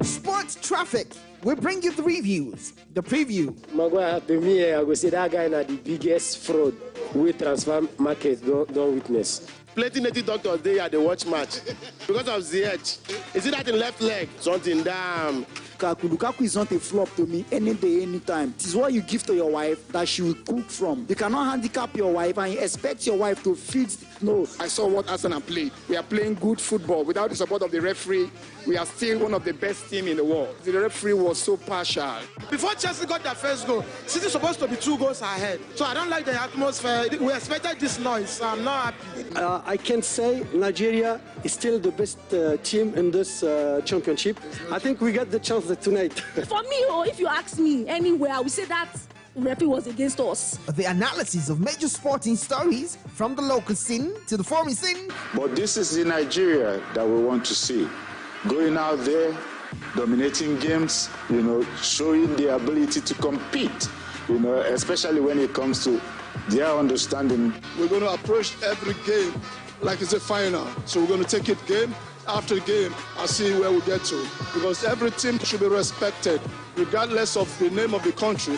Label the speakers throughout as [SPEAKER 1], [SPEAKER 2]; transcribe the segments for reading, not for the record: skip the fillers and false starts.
[SPEAKER 1] Sports Traffic. We bring you the reviews, the preview.
[SPEAKER 2] Maguire, to me, I go say that guy na the biggest fraud we transfer market don't witness.
[SPEAKER 3] Plenty native doctors they watch match because of the edge. Is it that in left leg? Something damn.
[SPEAKER 4] Lukaku is not a flop to me any day, anytime. It is what you give to your wife that she will cook from. You cannot handicap your wife and you expect your wife to feed. No.
[SPEAKER 5] I saw what Arsenal played. We are playing good football. Without the support of the referee, we are still one of the best teams in the world. The referee was so partial.
[SPEAKER 6] Before Chelsea got their first goal, City is supposed to be 2 goals ahead. So I don't like the atmosphere. We expected this noise, so I'm not happy.
[SPEAKER 7] I can say Nigeria is still the best team in this championship. I think we got the chance tonight.
[SPEAKER 8] For me, if you ask me anywhere, I would say that referee was against us.
[SPEAKER 1] The analysis of major sporting stories from the local scene to the foreign scene.
[SPEAKER 9] But this is the Nigeria that we want to see. Going out there, dominating games, showing the ability to compete, especially when it comes to their understanding.
[SPEAKER 10] We're going to approach every game like it's a final. So we're going to take it game after game and see where we get to. Because every team should be respected, regardless of the name of the country.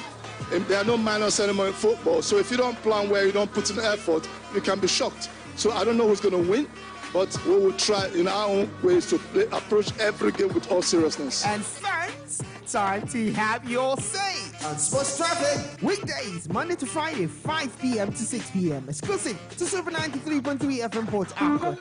[SPEAKER 10] And there are no minors anymore in football. So if you don't plan well, you don't put in effort, you can be shocked. So I don't know who's going to win, but we will try in our own ways to approach every game with all seriousness.
[SPEAKER 1] And fans, time to have your say on Sports Traffic. Weekdays, Monday to Friday, 5 p.m. to 6 p.m. Exclusive to Super 93.3 FM Port Harcourt.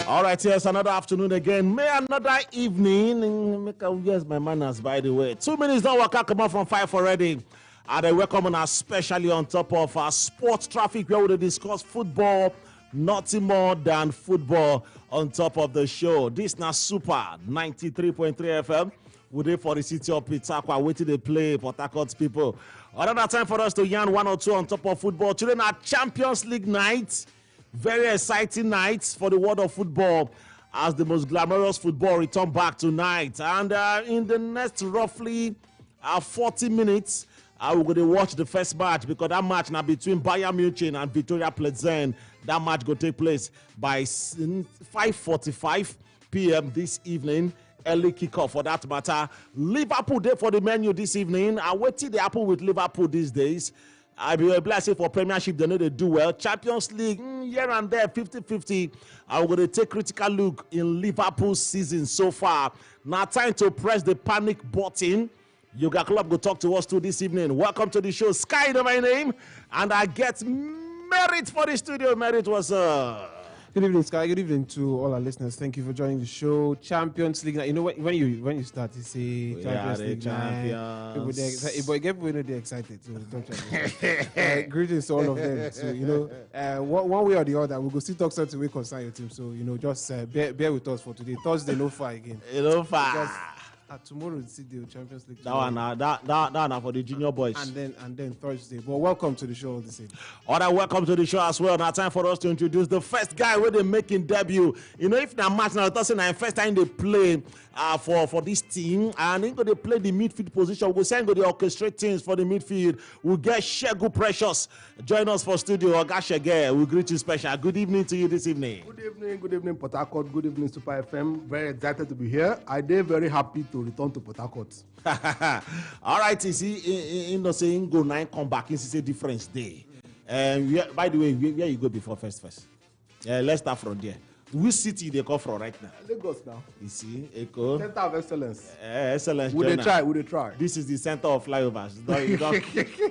[SPEAKER 11] All right, here's another afternoon again. May another evening. Make a yes, my manners, by the way. 2 minutes don't work out. Come on from 5 already. And I welcome us, especially on top of our sports traffic, where we discuss football, nothing more than football on top of the show. This now Super 93.3 FM. We're there for the city of Pitaqua, waiting to play Port Harcourt people. Another time for us to yarn 1 or 2 on top of football. Today, our Champions League night. Very exciting nights for the world of football as the most glamorous football return back tonight. And in the next roughly 40 minutes, we're going to watch the first match because that match now between Bayern Munich and Victoria Plzen, that match will take place by 5:45 p.m. this evening. Early kickoff for that matter. Liverpool there for the menu this evening. I waited the apple with Liverpool these days. I be blessed for Premiership, they know they do well. Champions League, here and there, 50-50. I'm going to take a critical look in Liverpool's season so far. Now time to press the panic button. Yoga Club will talk to us too this evening. Welcome to the show. Sky is my name. And I get Merit for the studio. Merit was...
[SPEAKER 12] Good evening, Sky. Good evening to all our listeners. Thank you for joining the show. Champions League. You know when you start, you say Champions League. Champions. But people know they're excited. So don't greetings to all of them. So one way or the other, we'll go still talk something we concern your team. So just bear with us for today. Thursday, no far again.
[SPEAKER 11] No far.
[SPEAKER 12] Tomorrow is the Champions League.
[SPEAKER 11] That one for the junior boys.
[SPEAKER 12] And then Thursday. But welcome to the show all the same.
[SPEAKER 11] All right, welcome to the show as well. Now time for us to introduce the first guy where they making debut. If the match now doesn't first time they play for this team, and then they play the midfield position. We'll send go the orchestrate teams for the midfield. We'll get Shegu Precious. Join us for studio. Ogashege, we greet you special. Good evening to you this evening.
[SPEAKER 13] Good evening, Port Harcourt. Good evening, Super FM. Very excited to be here. I'm very happy to return to Port Harcourt.
[SPEAKER 11] All right, you see, in saying go 9, come back, it's a difference day. By the way, where you go before first? Let's start from there. Which city they come from right now?
[SPEAKER 13] Lagos now.
[SPEAKER 11] You see, Echo.
[SPEAKER 13] Center of excellence.
[SPEAKER 11] Excellence.
[SPEAKER 13] We they try.
[SPEAKER 11] This is the center of flyovers.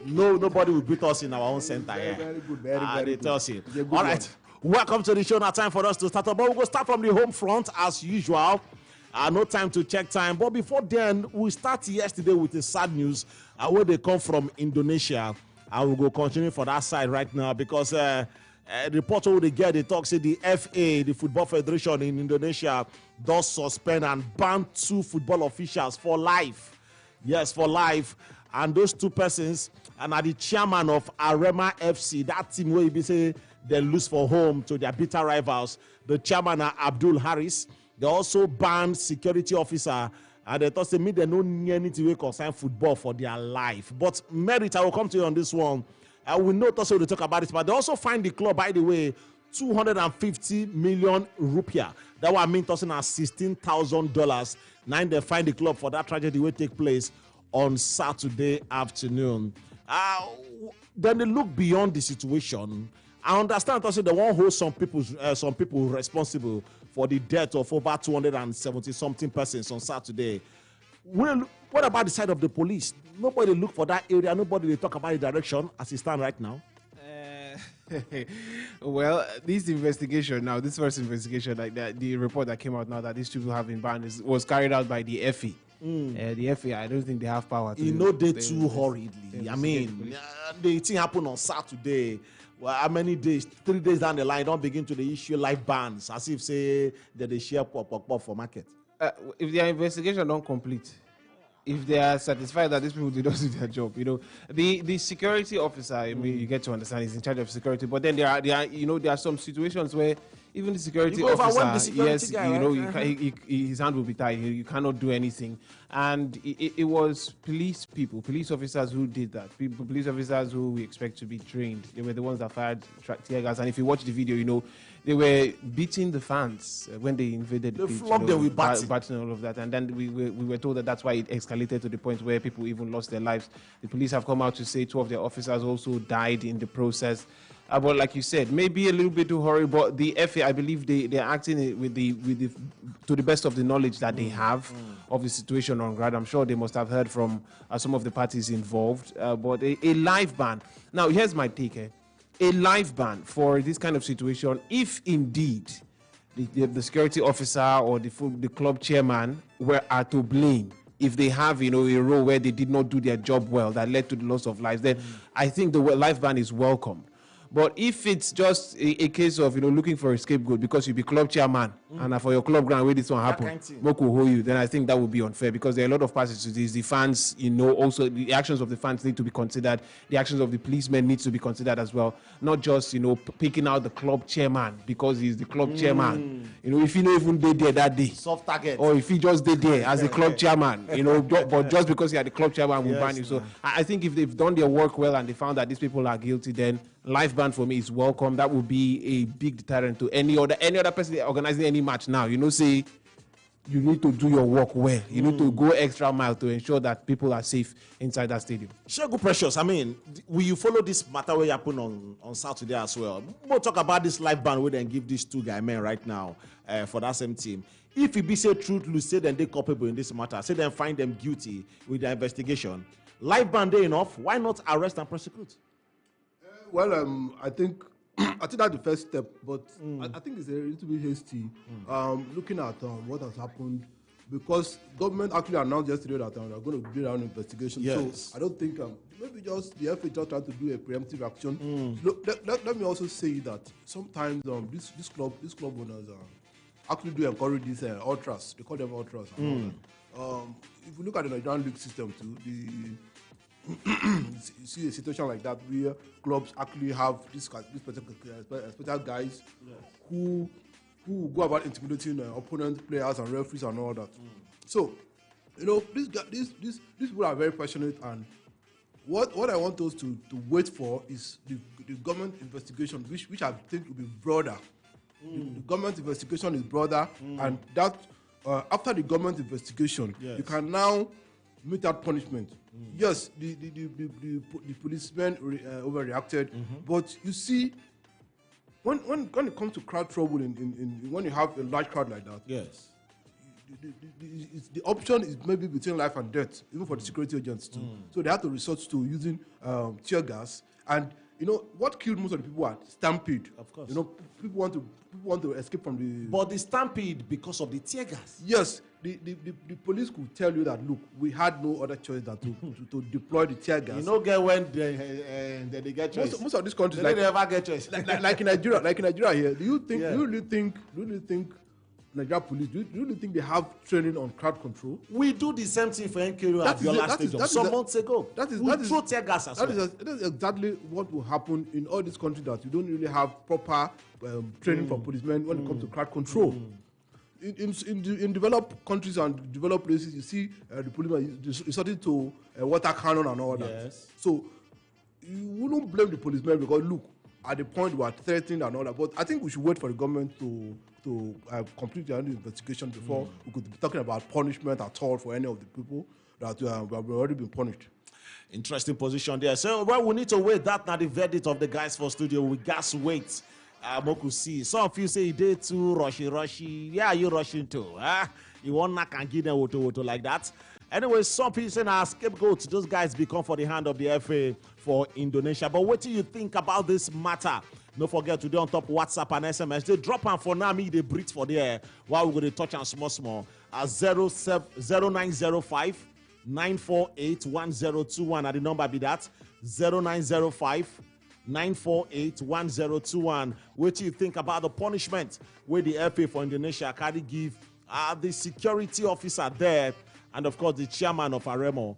[SPEAKER 11] Nobody will beat us in our own center.
[SPEAKER 13] Very good. Very
[SPEAKER 11] good. All right. Welcome to the show. Now time for us to start up. But we'll go start from the home front as usual. No time to check time. But before then, we started yesterday with the sad news where they come from Indonesia. And we'll go continue for that side right now because the report they get, they talk, say the FA, the Football Federation in Indonesia, does suspend and ban 2 football officials for life. Yes, for life. And those 2 persons are the chairman of Arema FC, that team where you say they lose for home to their bitter rivals. The chairman Abdul Haris. They also banned security officer, and they thought they mean they don't need anything to concern football for their life. But Merit, I will come to you on this one. I will not also to talk about it, but they also fined the club, by the way, 250 million rupiah. That was mean tossing as $16,000. Now they fined the club for that tragedy will take place on Saturday afternoon. Then they look beyond the situation. I understand also they won't hold some people responsible for the death of over 270-something persons on Saturday. What about the side of the police? Nobody look for that area. Nobody they talk about the direction as it stands right now.
[SPEAKER 12] Well, this investigation now, this first investigation, like that, the report that came out now that these people have been banned was carried out by the FE. The FE, I don't think they have power to.
[SPEAKER 11] You know, they too hurriedly. I mean, the thing happened on Saturday. Well, how many days? 3 days down the line, don't begin to the issue live bans as if say that they share pop for market.
[SPEAKER 12] If their investigation don't complete, if they are satisfied that these people did not do their job, the security officer, I mean, you get to understand, is in charge of security. But then there are some situations where even the security officer, his hand will be tied. You cannot do anything. And it was police officers who did that. Police officers who we expect to be trained. They were the ones that fired tear gas. And if you watch the video, they were beating the fans when they invaded the pitch. They flogged them with batting and all of that. And then we were told that that's why it escalated to the point where people even lost their lives. The police have come out to say 2 of their officers also died in the process. But like you said, maybe a little bit too hurry. But the FA, I believe they're acting to the best of the knowledge that they have of the situation on ground. I'm sure they must have heard from some of the parties involved. But a live ban. Now, here's my take. A live ban for this kind of situation, if indeed the security officer or the club chairman are to blame, if they have a role where they did not do their job well that led to the loss of lives, then I think the live ban is welcome. But if it's just a case of looking for a scapegoat because you be club chairman and for your club ground where this one happen, then I think that would be unfair because there are a lot of parties to this. The fans, also the actions of the fans need to be considered. The actions of the policemen need to be considered as well. Not just picking out the club chairman because he's the club chairman. If he not even did there that day,
[SPEAKER 11] soft target,
[SPEAKER 12] or if he just did there as a club chairman, but just because he had the club chairman will ban you. So I think if they've done their work well and they found that these people are guilty, then live ban for me is welcome. That would be a big deterrent to any other person organizing any match now. Say you need to do your work well. You need to go extra mile to ensure that people are safe inside that stadium.
[SPEAKER 11] Shegu Precious, I mean, will you follow this matter where happen on Saturday as well? We'll talk about this live ban where they give these 2 men right now for that same team. If it be say truthfully, say then they culpable in this matter, say then find them guilty with the investigation. Live ban they enough? Why not arrest and prosecute?
[SPEAKER 13] Well, I think that's the first step, but I think it's a little bit hasty. Looking at what has happened, because government actually announced yesterday that they're going to do their own investigation.
[SPEAKER 11] Yes.
[SPEAKER 13] So I don't think maybe just the FA just trying to do a preemptive action. Look, let me also say that sometimes this club owners actually do encourage these ultras. They call them ultras. If you look at the Nigerian league system too, you see a situation like that where clubs actually have these special guys who go about intimidating opponents, players, and referees and all that. So, these people are very passionate, and what I want us to wait for is the government investigation, which I think will be broader. The government investigation is broader, and that after the government investigation, you can now meet that punishment. Yes, the policemen overreacted, but you see, when it comes to crowd trouble, when you have a large crowd like that,
[SPEAKER 11] yes,
[SPEAKER 13] the option is maybe between life and death, even for the security agents too. So they have to resort to using tear gas, and what killed most of the people are stampede.
[SPEAKER 11] Of course,
[SPEAKER 13] people want to escape from the.
[SPEAKER 11] But the stampede because of the tear gas.
[SPEAKER 13] Yes. The police could tell you that, look, we had no other choice than to deploy the tear gas.
[SPEAKER 11] Get when they get choice.
[SPEAKER 13] Most of these countries,
[SPEAKER 11] they never get choice.
[SPEAKER 13] like in Nigeria here, do you really think Nigeria police, do you really think they have training on crowd control?
[SPEAKER 11] We do the same thing for NKU at Biola Stadium some months ago. We throw tear gas as well.
[SPEAKER 13] That is exactly what will happen in all these countries that you don't really have proper training for policemen when it comes to crowd control. in developed countries and developed places, you see the policeman resorting to water cannon and all that.
[SPEAKER 11] Yes.
[SPEAKER 13] So you wouldn't blame the policemen because look, at the point we are threatened and all that. But I think we should wait for the government to complete their investigation before we could be talking about punishment at all for any of the people that have already been punished.
[SPEAKER 11] Interesting position there. So, well, we need to wait. That now the verdict of the guys for studio. We gas wait. Moku see. Some of you say you did too rushy. Yeah, you rushing too. You want knock and give them woto like that. Anyway, some people say now scapegoats. Those guys become for the hand of the FA for Indonesia. But what do you think about this matter? Don't forget to do on top WhatsApp and SMS. They drop and for now me they breathe for there while we're going to touch on small. 0905 948 1021 at the number be that 0905 948 1021. What do you think about the punishment where the FA for Indonesia can give the security officer there and of course the chairman of Aremo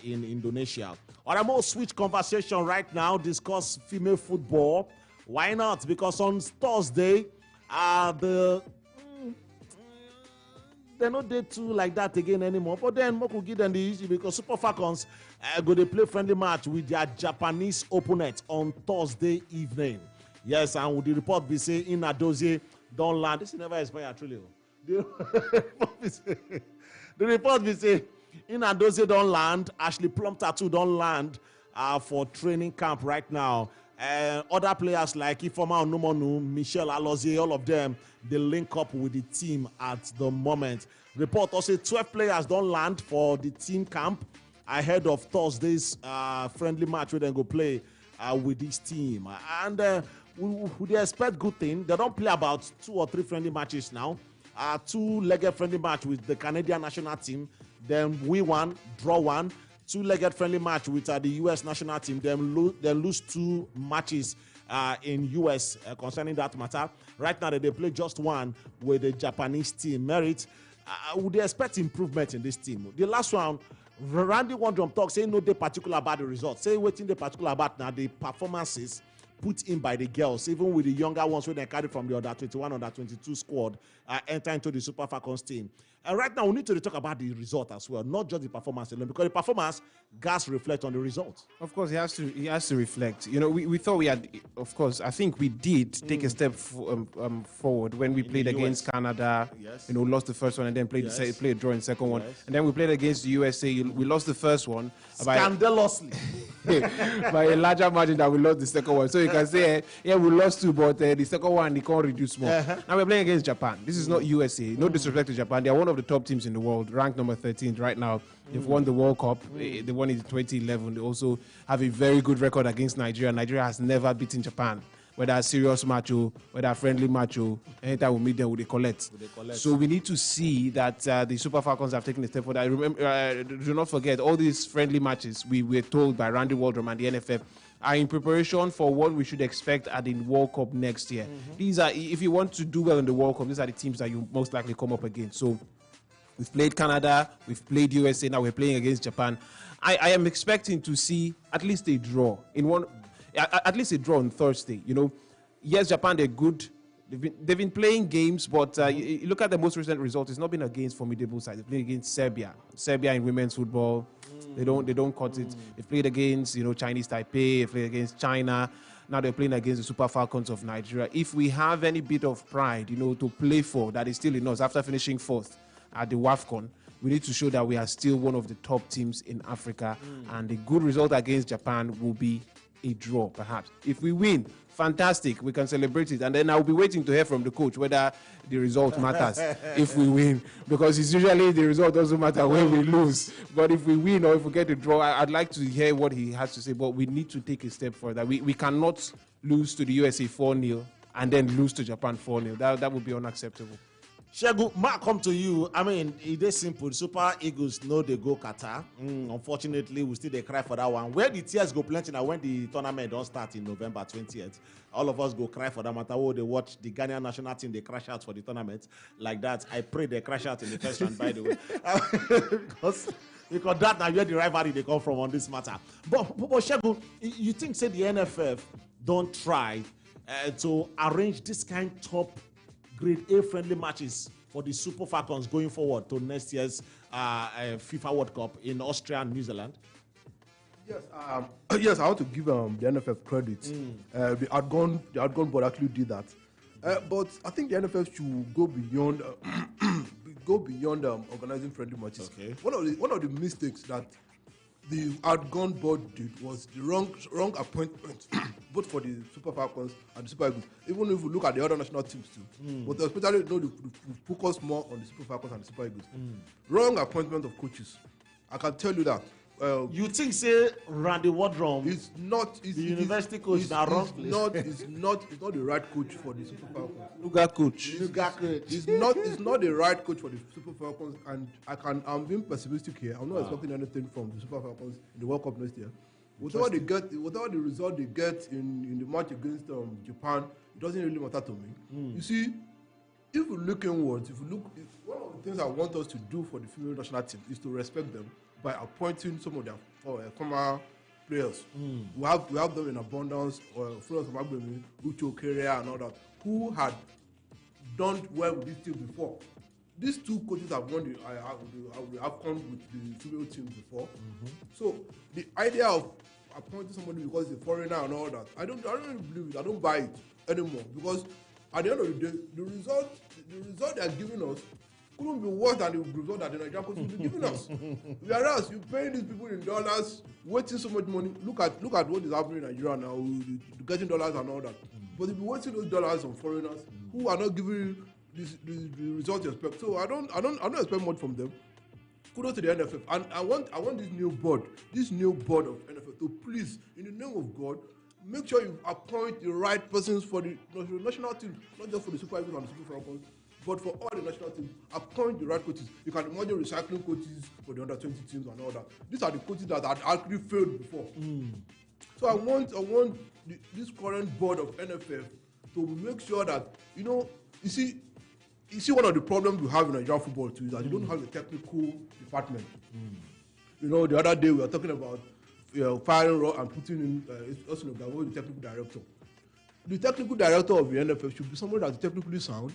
[SPEAKER 11] in Indonesia? On a more switch conversation right now, discuss female football. Why not? Because on Thursday, they're not there too like that again anymore. But then Moku give them the issue because Super Falcons go to play friendly match with their Japanese opponent on Thursday evening. Yes, and with the report be say Inadozie don't land. This never expired truly. The report be say Inadozie don't land. Ashley Plumpton too don't land for training camp right now. Other players like Ifeoma Onumonu, Michelle Alozie, all of them, they link up with the team at the moment. Report also 12 players don't land for the team camp ahead of Thursday's friendly match where they go play with this team. And we expect good thing. They don't play about 2 or 3 friendly matches now. 2-legged friendly match with the Canadian national team. Then we won, draw 1. 2-legged friendly match with the U.S. national team. Then lose 2 matches in U.S. Concerning that matter. Right now, they play just 1 with the Japanese team. Merit, would they expect improvement in this team? The last one, Randy Wondrum talk, say no they particular about the results. Say waiting the particular about now the performances put in by the girls, even with the younger ones when they carry from the under 21, under 22 squad, enter into the Super Falcons team. And right now, we need to talk about the result as well, not just the performance alone, because the performance gas reflect on the results.
[SPEAKER 12] Of course, he has to reflect. You know, we thought we had, of course, I think we did take a step forward when we played against Canada.
[SPEAKER 11] Yes.
[SPEAKER 12] You know, lost the first one and then played a draw in the second one,
[SPEAKER 11] Yes.
[SPEAKER 12] and then we played against the USA. We lost the first one
[SPEAKER 11] Scandalously.
[SPEAKER 12] by a larger margin that we lost the second one. So you can say, yeah, we lost 2, but the second one they can't reduce more. Now we're playing against Japan. This is not USA. No disrespect to Japan. They are one of the top teams in the world, ranked number 13 right now. They've won the World Cup. They won it in 2011. They also have a very good record against Nigeria. Nigeria has never beaten Japan. Whether a serious match or whether a friendly match or anytime we meet them, they collect. So we need to see that the Super Falcons have taken a step forward. Remember, do not forget, all these friendly matches we were told by Randy Waldrum and the NFF are in preparation for what we should expect at the World Cup next year. These are, if you want to do well in the World Cup, these are the teams that you most likely come up against. So we've played Canada, we've played USA, now we're playing against Japan. I am expecting to see at least a draw at least a draw on Thursday. You know, yes, Japan, they're good. They've been playing games, but you look at the most recent result. It's not been against formidable sides. They played against Serbia in women's football. They don't cut it. They played against Chinese Taipei. They played against China. Now they're playing against the Super Falcons of Nigeria. If we have any bit of pride, to play for, that is still in us after finishing 4th at the WAFCON, we need to show that we are still one of the top teams in Africa. And the good result against Japan will be a draw, perhaps. If we win, fantastic, we can celebrate it. And then I'll be waiting to hear from the coach whether the result matters if we win. Because it's usually the result doesn't matter when we lose. But if we win or if we get a draw, I'd like to hear what he has to say. But we need to take a step further. We cannot lose to the USA 4-0 and then lose to Japan 4-0. That would be unacceptable.
[SPEAKER 11] Shegu, Mark, come to you. I mean, it is simple. Super Eagles know they go Qatar. Unfortunately, we still they cry for that one. Where the tears go plenty now when the tournament don't start in November 20th. All of us go cry for that matter. Oh, they watch the Ghanaian national team, they crash out for the tournament. Like that, I pray they crash out in the first round, by the way. Because that now where the rivalry they come from on this matter. But Shegu, you think, say the NFF don't try to arrange this kind of top grade A friendly matches for the Super Falcons going forward to next year's FIFA World Cup in Austria and New Zealand?
[SPEAKER 13] Yes, yes, I want to give the NFF credit. The outgone board actually did that. But I think the NFF should go beyond organizing friendly matches.
[SPEAKER 11] Okay.
[SPEAKER 13] One of the mistakes that the outgone board did was the wrong appointment, both for the Super Falcons and the Super Eagles. Even if you look at the other national teams too, but especially the focus more on the Super Falcons and the Super Eagles. Wrong appointment of coaches. I can tell you that.
[SPEAKER 11] You think say Randy Wardrum
[SPEAKER 13] is not
[SPEAKER 11] the university coach in the wrong place?
[SPEAKER 13] It's not the right coach for the Super Falcons.
[SPEAKER 12] Luga coach.
[SPEAKER 13] It's not the right coach for the Super Falcons, and I'm being pessimistic here. I'm not expecting anything from the Super Falcons in the World Cup next year. Whatever the result they get in the match against Japan, it doesn't really matter to me. You see, if we look inwards, one of the things I want us to do for the female national team is to respect them by appointing some of their former players. We have them in abundance, Florence Magbemi, Uche Okeria and all that, who had done well with this team before. These two coaches have won the AFCON with the female team before. So the idea of appointing somebody because he's a foreigner and all that, I don't really believe it. I don't buy it anymore, because at the end of the day, the result they are giving us couldn't be worse than the result that the Nigerian coaches will be giving us. Whereas you paying these people in dollars, wasting so much money. Look at what is happening in Nigeria now, getting dollars and all that. But if you wasting those dollars on foreigners who are not giving the results you expect, so I don't expect much from them. Kudos to the NFF, and I want this new board of NFF to please, in the name of God, make sure you appoint the right persons for the national teams, not just for the Super Eagles and the Super Falcons, but for all the national teams. Appoint the right coaches. You can imagine recycling coaches for the under 20 teams and all that. These are the coaches that had actually failed before. So I want this current board of NFF to make sure that, you see one of the problems we have in Nigerian football too is that you don't have a technical department. The other day we were talking about firing Raw and putting in Osino Gabo, the technical director. The technical director of the NFF should be somebody that's technically sound,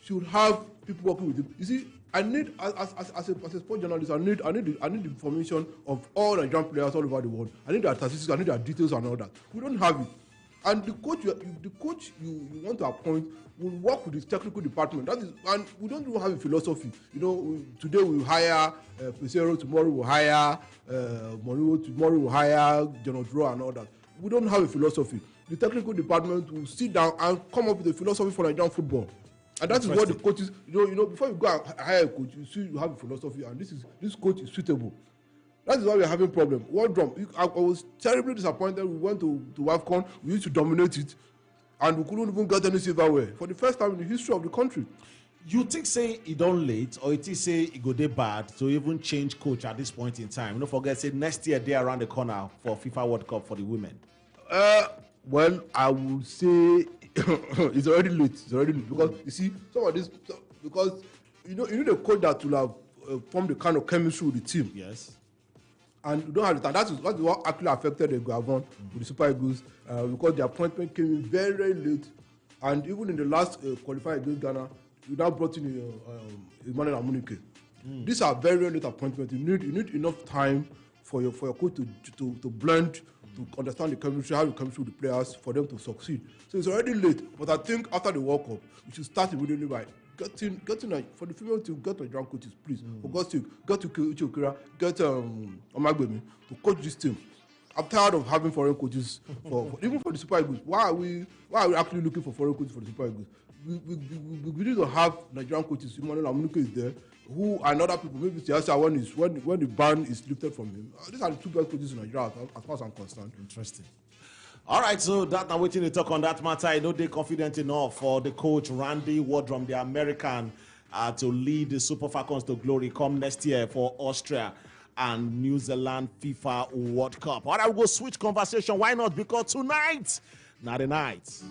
[SPEAKER 13] should have people working with him. You see, I need, as a sport journalist, I need the information of all Nigerian players all over the world. I need their statistics, I need their details and all that. We don't have it. And the coach you want to appoint will work with his technical department. That is, and we don't even have a philosophy. Today we hire Pesero, tomorrow we'll hire Moriwo, tomorrow we'll hire John Odro and all that. We don't have a philosophy. The technical department will sit down and come up with a philosophy for Nigerian football. And that is what the coaches, before you go and hire a coach, you see you have a philosophy, and this coach is suitable. That is why we are having problem. I was terribly disappointed. We went to AFCON, we used to dominate it, and we couldn't even get any silverware for the first time in the history of the country.
[SPEAKER 11] You think say it don't late, or you think say it go dey bad to even change coach at this point in time? Don't forget, say next year they around the corner for FIFA World Cup for the women.
[SPEAKER 13] Well, I would say it's already late. Because you see some of this, because you need a coach that will have formed the kind of chemistry with the team.
[SPEAKER 11] Yes.
[SPEAKER 13] And you don't have the time. That's what actually affected the Gavon with the Super Eagles, because the appointment came in very, very late. And even in the last qualifier against Ghana, you now brought in Emmanuel Amunike. These are very, very late appointments. You need enough time for your coach to blend, to understand the chemistry, how the chemistry with the players, for them to succeed. So it's already late. But I think after the World Cup, we should start immediately by getting for the female team, get Nigerian coaches, please. For God's sake, get Uche Okera, get Omagbemi to coach this team. I'm tired of having foreign coaches even for the Super Eagles. Why are we actually looking for foreign coaches for the Super Eagles? We need to have Nigerian coaches. Emmanuel Amunike is there, who and other people. Maybe Siasa when the ban is lifted from him. These are the two best coaches in Nigeria, as far as I'm concerned.
[SPEAKER 11] Interesting. All right, so that now waiting to talk on that matter. I know they're confident enough for the coach Randy Wardrum, the American, to lead the Super Falcons to glory come next year for Austria and New Zealand FIFA World Cup. All right, we'll go switch conversation. Why not? Because tonight, not the night.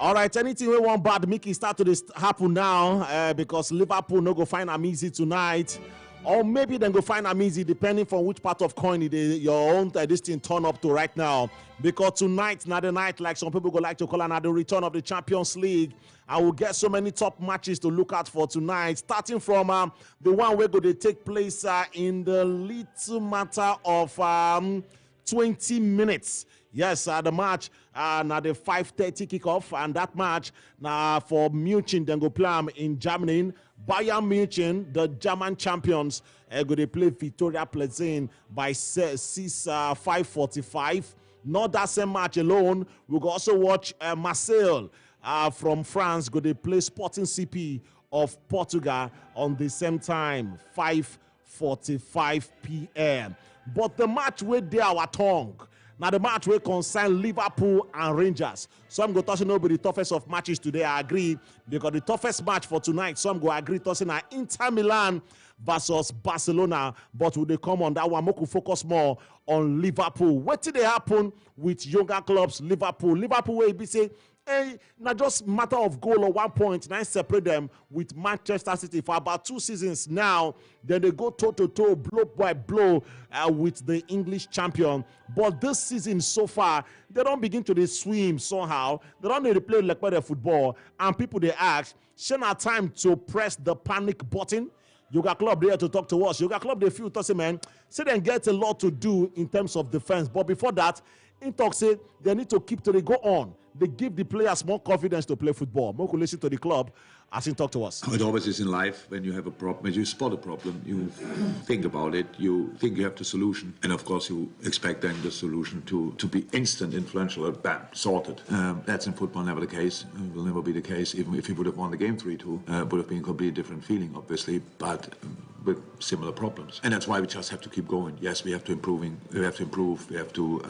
[SPEAKER 11] All right, anything we want bad, Mickey, start to happen now because Liverpool no go find am easy tonight. Or maybe then go find am easy depending from which part of coin your own this thing turn up to right now. Because tonight, not the night, like some people go like to call another return of the Champions League. I will get so many top matches to look out for tonight, starting from the one where they take place in the little matter of 20 minutes. Yes, the match now the 5:30 kickoff, and that match now for München, then go play in Germany. Bayern München, the German champions, go they play Victoria Plzen by 5:45. Not that same match alone, we will also watch Marseille from France go they play Sporting CP of Portugal on the same time, 5:45 p.m. But the match with our tongue. Now the match will concern Liverpool and Rangers. Some go touching over the toughest of matches today. I agree because the toughest match for tonight. Some go agree touching Inter Milan versus Barcelona. But will they come on that one? We could focus more on Liverpool. What did they happen with younger clubs? Liverpool will be say. Hey, not just matter of goal or 1 point. Now separate them with Manchester City for about 2 seasons now. Then they go toe-to-toe, blow by blow with the English champion. But this season so far, they don't begin to swim somehow. They don't need to play like their football. And people they ask, shouldn't have time to press the panic button? Yoga Club there to talk to us. Yoga Club they feel to say, man, say they get a lot to do in terms of defense. But before that, in talk say they need to keep to the go on. They give the players more confidence to play football. More listen to the club as he talk to us.
[SPEAKER 14] It always is in life when you have a problem, when you spot a problem, you think about it, you think you have the solution, and of course you expect then the solution to be instant, influential, bam, sorted. That's in football never the case. It will never be the case. Even if you would have won the game 3-2, would have been a completely different feeling, obviously, but with similar problems. And that's why we just have to keep going. Yes, we have to improve, we have to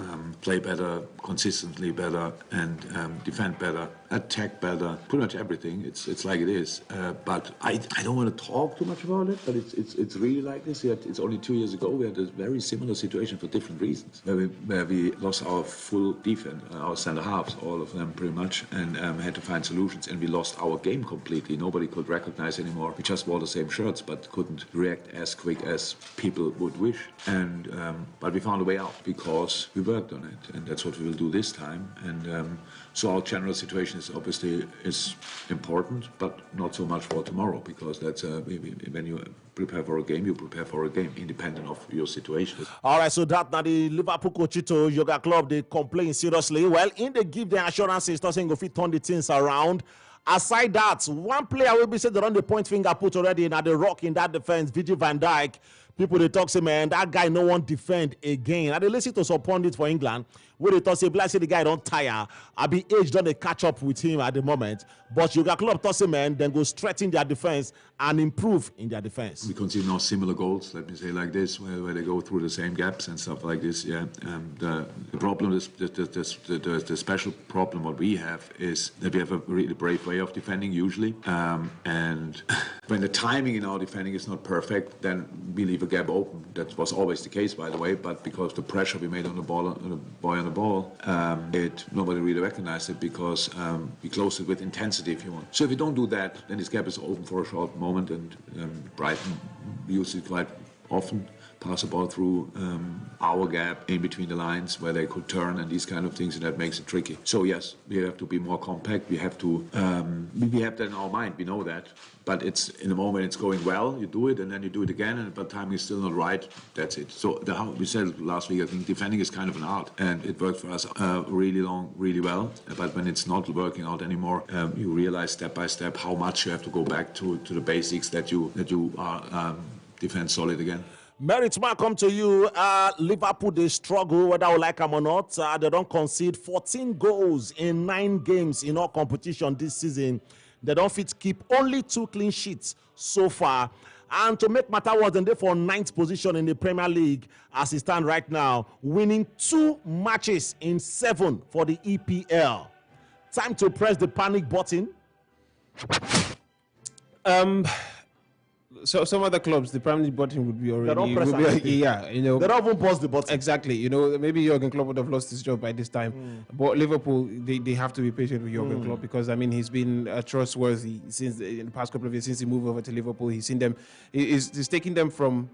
[SPEAKER 14] play better, consistently better, and defend better, attack better, pretty much everything. It's like it is. But I don't want to talk too much about it, but it's really like this. It's only 2 years ago we had a very similar situation for different reasons, where we lost our full defense, our centre halves, all of them pretty much, and had to find solutions, and we lost our game completely. Nobody could recognize anymore. We just wore the same shirts, but couldn't react as quick as people would wish. And but we found a way out because we worked on it, and that's what we will do this time. And so our general situation is obviously important, but not so much for tomorrow, because that's when you prepare for a game, you prepare for a game, independent of your situation.
[SPEAKER 11] All right, so that now the Liverpool Cochito Yoga Club, they complain seriously. Well, in they give the assurances, doesn't go fit turn the things around. Aside that, one player will be said they're on the point finger put already in at the rock in that defense, Virgil van Dijk. People they talk say, man, that guy no one defend again. And they listen to some pundits for England where they talk say, say the guy don't tire. I be age done they catch up with him at the moment. But Yoga Club talk say, man, then go straighten their defense and improve in their defense.
[SPEAKER 14] We concede now similar goals, let me say like this, where they go through the same gaps and stuff like this. Yeah, the problem is the special problem what we have is that we have a really brave way of defending usually, and when the timing in our defending is not perfect, then we leave a gap open. That was always the case, by the way, but because the pressure we made on the ball, on the boy on the ball, nobody really recognized it because we closed it with intensity, if you want. So if we don't do that, then this gap is open for a short moment, and Brighton used it quite often. Pass the ball through our gap in between the lines where they could turn and these kind of things, and that makes it tricky. So yes, we have to be more compact. We have to we have that in our mind. We know that, but it's in the moment it's going well. You do it and then you do it again, and but timing is still not right. That's it. So we said last week, I think defending is kind of an art, and it worked for us really well. But when it's not working out anymore, you realize step by step how much you have to go back to the basics that you are defend solid again.
[SPEAKER 11] Merit man come to you. Liverpool, they struggle, whether I like them or not. They don't concede 14 goals in 9 games in all competition this season. They don't fit keep only 2 clean sheets so far. And to make matter worse, they're for 9th position in the Premier League as it stands right now, winning 2 matches in 7 for the EPL. Time to press the panic button.
[SPEAKER 12] So some other clubs, the primary button would be already.
[SPEAKER 11] Yeah,
[SPEAKER 12] you know.
[SPEAKER 11] They don't even pause the button.
[SPEAKER 12] Exactly. You know, maybe Jurgen Klopp would have lost his job by this time. But Liverpool, they have to be patient with Jurgen Klopp because I mean he's been trustworthy since in the past couple of years since he moved over to Liverpool. He's seen them. He's taking them from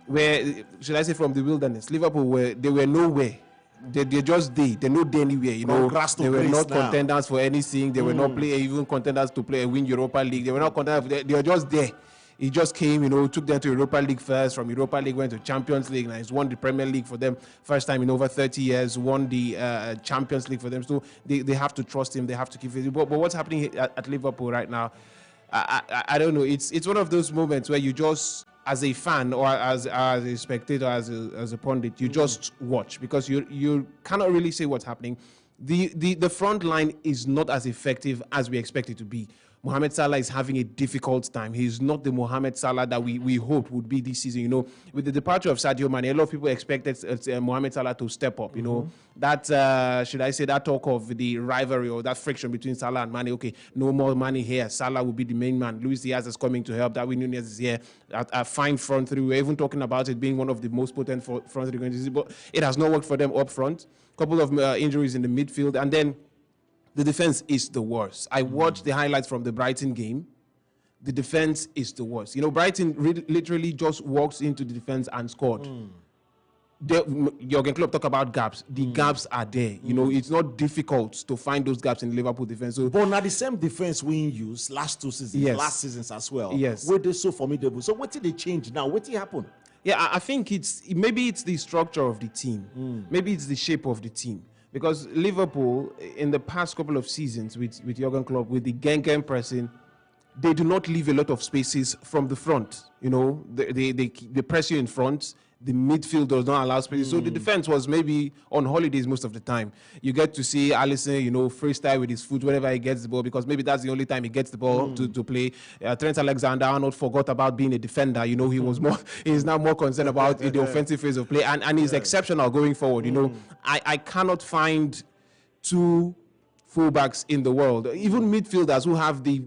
[SPEAKER 12] where should I say from the wilderness? Liverpool they were nowhere. They're just they're not there anywhere, you know. They were not contenders for anything. They were not even contenders to win Europa League. They were not contenders. They were just there. He just came, you know, took them to Europa League first. From Europa League went to Champions League. Now he's won the Premier League for them first time in over 30 years. Won the Champions League for them. So they have to trust him. They have to keep it. But what's happening at Liverpool right now? I don't know. It's one of those moments where you just, as a fan or as a spectator, as a pundit, you just watch because you cannot really say what's happening. The front line is not as effective as we expect it to be. Mohamed Salah is having a difficult time. He's not the Mohamed Salah that we hoped would be this season. You know, with the departure of Sadio Mane, a lot of people expected Mohamed Salah to step up. You know, that should I say that talk of the rivalry or that friction between Salah and Mane. Okay, no more Mane here. Salah will be the main man. Luis Diaz is coming to help. Darwin Núñez is here. A fine front three. We're even talking about it being one of the most potent front three going to see, but it has not worked for them up front. Couple of injuries in the midfield, and then the defense is the worst. I watched the highlights from the Brighton game. The defense is the worst. You know, Brighton literally just walks into the defense and scored. Jurgen Klopp talk about gaps. The gaps are there. You know, it's not difficult to find those gaps in the Liverpool defense. So,
[SPEAKER 11] but now the same defense we used last 2 seasons, last seasons as well.
[SPEAKER 12] Yes.
[SPEAKER 11] Where they so formidable. So what did they change now? What did happen?
[SPEAKER 12] Yeah, I think maybe it's the structure of the team. Maybe it's the shape of the team. Because Liverpool, in the past couple of seasons with Jurgen Klopp, with the gang pressing, they do not leave a lot of spaces from the front. You know, they press you in front. The midfield does not allow spaces. So the defense was maybe on holidays most of the time. You get to see Alisson, you know, freestyle with his foot whenever he gets the ball because maybe that's the only time he gets the ball to play. Trent Alexander-Arnold forgot about being a defender. You know, he's now more concerned about the offensive phase of play and he's exceptional going forward. You know, I cannot find two fullbacks in the world, even midfielders who have the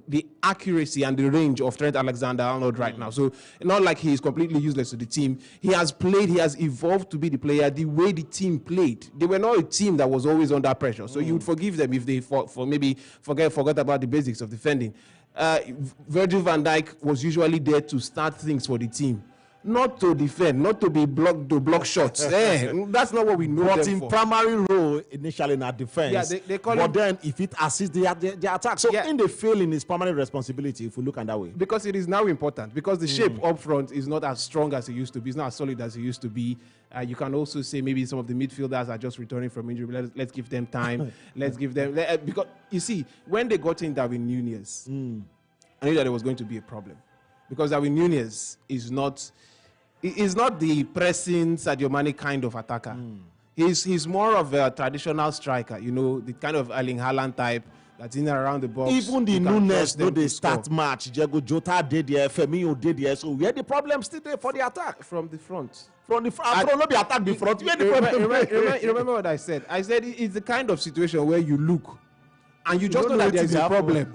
[SPEAKER 12] the accuracy and the range of Trent Alexander-Arnold right now. So not like he is completely useless to the team. He has evolved to be the player the way the team played. They were not a team that was always under pressure. So you would forgive them if they forgot about the basics of defending. Virgil van Dijk was usually there to start things for the team. Not to defend, not to be block shots. That's not what we know.
[SPEAKER 11] But in primary role initially in our defense.
[SPEAKER 12] Yeah, they call
[SPEAKER 11] but then if it assists the attack. So in the fail in his primary responsibility, if we look at that way.
[SPEAKER 12] Because it is now important. Because the shape up front is not as strong as it used to be. It's not as solid as it used to be. You can also say maybe some of the midfielders are just returning from injury. Let's give them time. Let's give them because you see when they got in Darwin Núñez, I knew that there was going to be a problem because Darwin Núñez is not the pressing Sadio Mane kind of attacker. He's more of a traditional striker, you know, the kind of Erling Haaland type that's in and around the box.
[SPEAKER 11] Even the Núñez, though they start match, Diego Jota did there, Firmino did there, so where the problem still there for the attack?
[SPEAKER 12] From the front.
[SPEAKER 11] From the front, not the attack the front. Where the problem?
[SPEAKER 12] You remember what I said? I said it's the kind of situation where you look and you just know that there's a problem.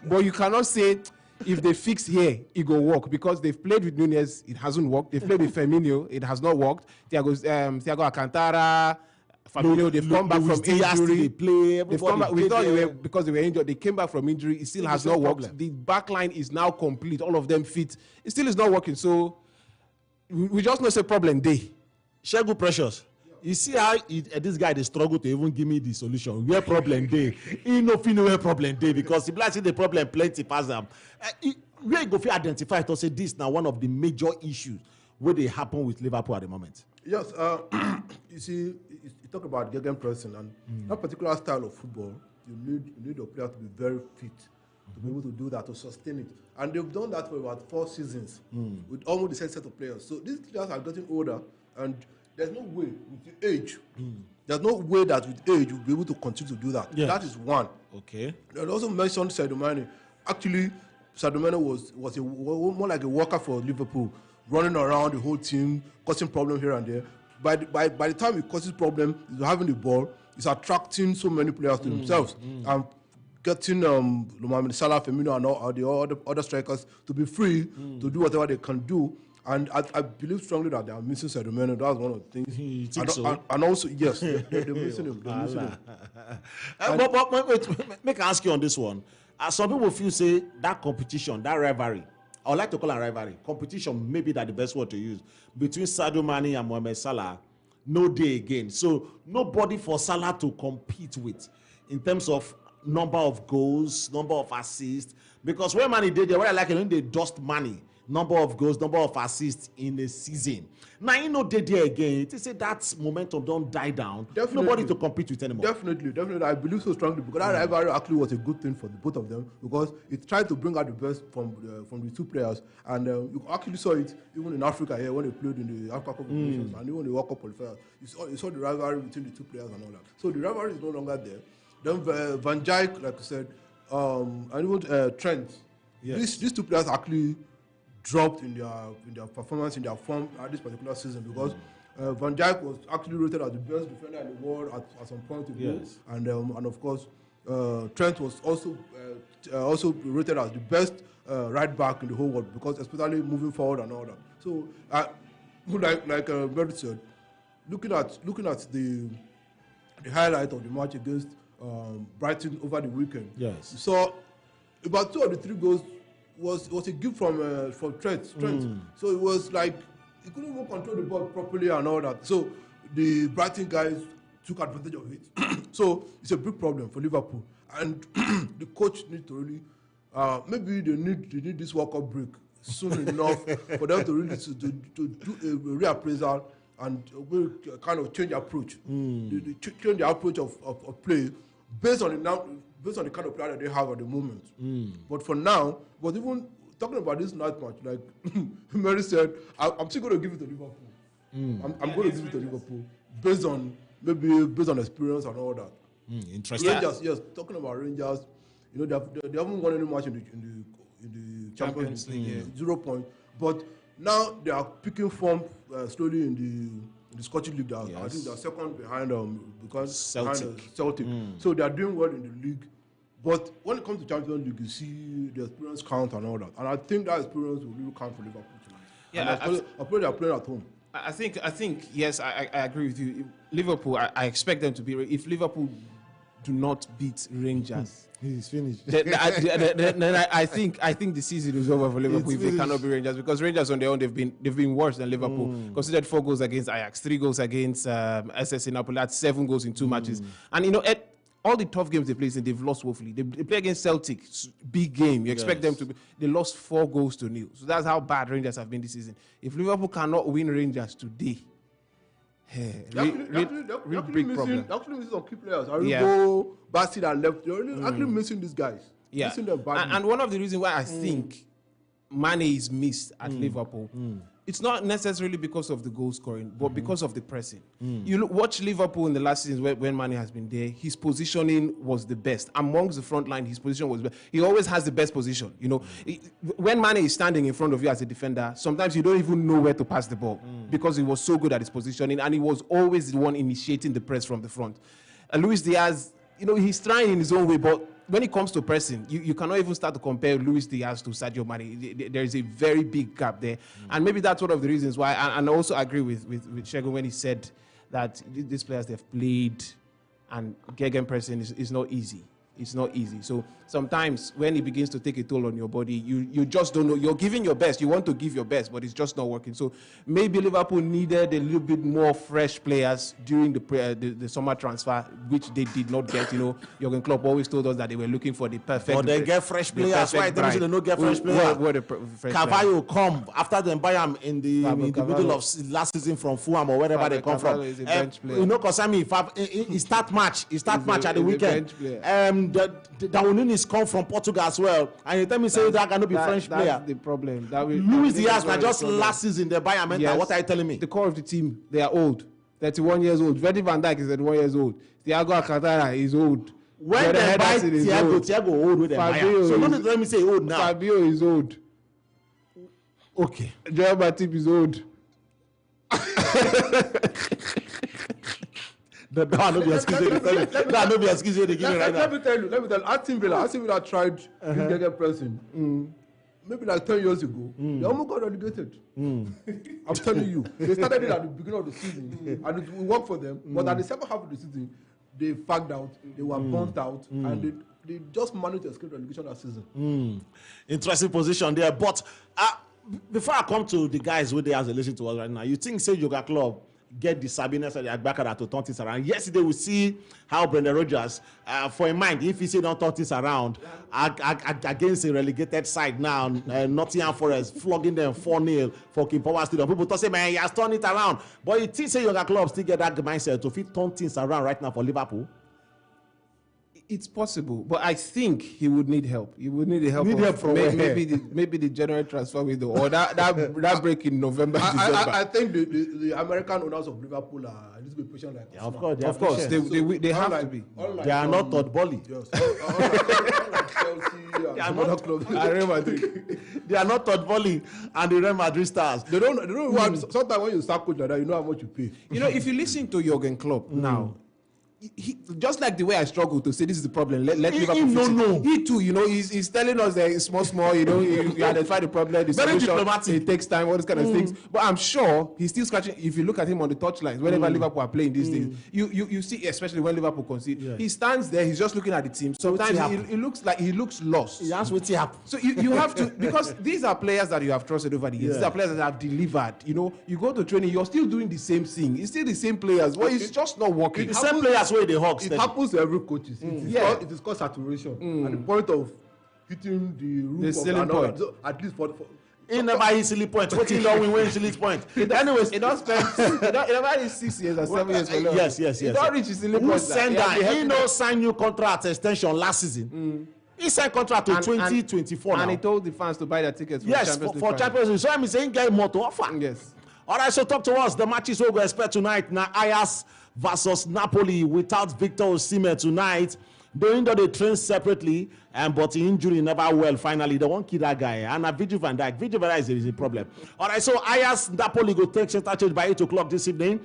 [SPEAKER 12] But you cannot say, if they fix here, it will work because they've played with Núñez, it hasn't worked. They've played with Firmino, it has not worked. Thiago Alcantara, Fabinho, they've come back from injury. They've come back. We thought because they were injured. They came back from injury. It still has not worked. The back line is now complete. All of them fit. It still is not working. So we just know it's a problem day.
[SPEAKER 11] Shegun Precious. You see how this guy they struggle to even give me the solution. Where problem day? He no feel where problem day because he see the problem plenty pass them. Where you go to identify to say this now one of the major issues where they happen with Liverpool at the moment.
[SPEAKER 13] Yes, you see, you talk about gegenpressing and that particular style of football. You need your player to be very fit to be able to do that, to sustain it. And they've done that for about 4 seasons with almost the same set of players. So these players are getting older and there's no way with the age. There's no way that with age you'll be able to continue to do that. Yes. That is one.
[SPEAKER 11] Okay.
[SPEAKER 13] They also mentioned Sadio Mane. Actually, Sadio Mane was more like a worker for Liverpool, running around the whole team, causing problems here and there. By the time he causes problems, he's having the ball, he's attracting so many players to themselves. And getting Mohamed Salah, Firmino, and all the other strikers to be free to do whatever they can do. And I believe strongly that they are missing Sadio Mane. That's one of the things.
[SPEAKER 11] You think so?
[SPEAKER 13] And also, yes, they're missing him. They're missing him.
[SPEAKER 11] But wait, make I ask you on this one. Some people feel say that competition, that rivalry, I would like to call it rivalry. Competition, maybe that's the best word to use, between Sadio Mane and Mohamed Salah, no day again. So nobody for Salah to compete with in terms of number of goals, number of assists. Because when Mane did there, what I like it, they dust money. Number of goals, number of assists in a season. Now, you know, they there again. They say that momentum don't die down.
[SPEAKER 13] Definitely.
[SPEAKER 11] Nobody to compete with anymore.
[SPEAKER 13] Definitely. I believe so strongly because that rivalry actually was a good thing for the both of them because it tried to bring out the best from the two players. And you actually saw it even in Africa here when they played in the Africa Cup of Nations and even the World Cup qualifiers. You saw the rivalry between the two players and all that. So the rivalry is no longer there. Then Van Dijk, like I said, and even Trent. Yes. These two players actually dropped in their performance, in their form at this particular season because Van Dijk was actually rated as the best defender in the world at some point ago. Yes. And of course, Trent was also rated as the best right back in the whole world because especially moving forward and all that. So, like Mary said, looking at the highlight of the match against Brighton over the weekend, yes, you saw about 2 of the 3 goals was a gift from Trent. So it was like he couldn't even control the ball properly and all that. So the Brighton guys took advantage of it. So it's a big problem for Liverpool. And the coach needs to really maybe they need this World Cup break soon enough for them to really to do a reappraisal and kind of change approach. Change the approach of play based on the kind of player that they have at the moment. But for now, but even talking about this night match, like Mary said, I'm still going to give it to Liverpool. I'm going to give it to Liverpool based on experience and all that.
[SPEAKER 11] Interesting.
[SPEAKER 13] Rangers, yes. Talking about Rangers, you know they haven't won any match in the Champions League, 0 points. But now they are picking form slowly in the Scottish League. I think they are second behind Celtic. So they are doing well in the league. But when it comes to Champions League, you see the experience count and all that. And I think that experience will really count for Liverpool tonight. Yeah, I play their playing at home.
[SPEAKER 12] I think yes, I agree with you. Liverpool, I expect them to be. If Liverpool do not beat Rangers,
[SPEAKER 11] he's finished.
[SPEAKER 12] Then I think the season is over for Liverpool if they cannot be Rangers, because Rangers on their own they've been worse than Liverpool. Considered 4 goals against Ajax, 3 goals against SSC Napoli, that's 7 goals in 2 matches, and you know. All the tough games they play in, they've lost woefully. They play against Celtic, big game. You expect them to be. They lost 4 goals to 0. So that's how bad Rangers have been this season. If Liverpool cannot win Rangers today, real big problem.
[SPEAKER 13] They're actually missing some key players. Aribo, Bastard, and left. They're actually missing these guys.
[SPEAKER 12] Yeah.
[SPEAKER 13] Missing them badly.
[SPEAKER 12] And one of the reasons why I think Mane is missed at Liverpool, it's not necessarily because of the goal scoring, but because of the pressing. You watch Liverpool in the last season when Mane has been there, his positioning was the best. Amongst the front line, his position was best. He always has the best position. You know, when Mane is standing in front of you as a defender, sometimes you don't even know where to pass the ball because he was so good at his positioning, and he was always the one initiating the press from the front. Luis Diaz, you know, he's trying in his own way, but when it comes to pressing, you cannot even start to compare Luis Diaz to Sadio Mane. There is a very big gap there. And maybe that's one of the reasons why, and I also agree with Shegun when he said that these players, they've played, and gegenpressing is not easy. It's not easy. So sometimes when it begins to take a toll on your body, you just don't know. You're giving your best. You want to give your best, but it's just not working. So maybe Liverpool needed a little bit more fresh players during the summer transfer, which they did not get. You know, Jurgen Klopp always told us that they were looking for the perfect.
[SPEAKER 11] But they get fresh players. Why they don't get fresh players? Carvalho come after them buy him in the middle of last season from Fulham or wherever they come from. You know, Kosami, he start match at the weekend. The Dawouninis come from Portugal as well, and you tell me say that cannot be French player.
[SPEAKER 12] That's the problem.
[SPEAKER 11] Luis Diaz, just last season they buy Amenta. Yes. What are you telling me?
[SPEAKER 12] The core of the team, they are old. 31 years old. Virgil van Dijk is 31 years old. Thiago Alcantara is old.
[SPEAKER 11] When they buy Thiago old with them. So don't let me say old now.
[SPEAKER 12] Fabio is old.
[SPEAKER 11] Okay.
[SPEAKER 12] Joel Matip is old.
[SPEAKER 11] That no be excuse you. That no be excuse you. They give me right now.
[SPEAKER 3] Let me tell you. Aston Villa tried Gegen pressing. Maybe like 10 years ago, they almost got relegated. I'm telling you. They started it at the beginning of the season, and it worked for them. But at the second half of the season, they fagged out, they were burnt out, and they just managed to escape relegation that season.
[SPEAKER 11] Interesting position there. But before I come to the guys who they as they listen to us right now, you think say Yoga Club get the Sabinus and the Agbakara to turn things around? Yesterday we see how Brendan Rodgers, for a mind, if he say don't turn things around against a relegated side now, Nottingham Forest flogging them 4-0 for King Power Stadium. People talk say, man, he has turned it around. But you think say Yoga Club still get that mindset to fit turn things around right now for Liverpool?
[SPEAKER 12] It's possible, but I think he would need help. He would need the help.
[SPEAKER 11] From
[SPEAKER 12] maybe the January transfer window or that break in November, December.
[SPEAKER 3] I think the American owners of Liverpool are a little bit patient like
[SPEAKER 11] of course,
[SPEAKER 12] they have to be.
[SPEAKER 11] They are not third volley.
[SPEAKER 3] Yes. Unlike Chelsea and
[SPEAKER 12] Real Madrid.
[SPEAKER 11] They are not third volley and the Real Madrid stars.
[SPEAKER 3] They don't sometimes when you start coach like that, you know how much you pay.
[SPEAKER 12] You know, if you listen to Jurgen Klopp now, he, just like the way I struggle to say this is the problem, let Liverpool he too, you know, he's telling us that it's small, you know, you identify the problem, the
[SPEAKER 11] very
[SPEAKER 12] solution,
[SPEAKER 11] diplomatic.
[SPEAKER 12] it takes time, all these kind of things. But I'm sure he's still scratching. If you look at him on the touchlines, whenever Liverpool are playing these days, you see, especially when Liverpool concede, he stands there, he's just looking at the team. Sometimes it looks like he looks lost.
[SPEAKER 11] That's what happened.
[SPEAKER 12] So you have to, because these are players that you have trusted over the years. These are players that have delivered. You know, you go to training, you're still doing the same thing. It's still the same players. Well, it's just not working.
[SPEAKER 11] The same players where they hawk.
[SPEAKER 3] It happens to every coach. It is called saturation. At the point of hitting the roof of another, so at least for
[SPEAKER 11] he never hit silly point. What he don't win silly point.
[SPEAKER 12] Anyways, it don't spend. It never hit 6 years or 7 years.
[SPEAKER 11] Yes.
[SPEAKER 12] He don't reach his silly point.
[SPEAKER 11] Who send that? He no sign new contract extension last season. He signed contract to 2024 now.
[SPEAKER 12] And he told the fans to buy their tickets for Champions League.
[SPEAKER 11] For Champions League. So I'm saying get more to offer.
[SPEAKER 12] Yes.
[SPEAKER 11] All right, so talk to us. The matches we're going to expect tonight. Now, Ajax versus Napoli without Victor Osimhen tonight. They train separately, but the injury never well. Finally, they won't kill that guy. And Virgil van Dijk. Virgil van Dijk is a problem. All right, so Ajax Napoli go take center stage by 8 o'clock this evening.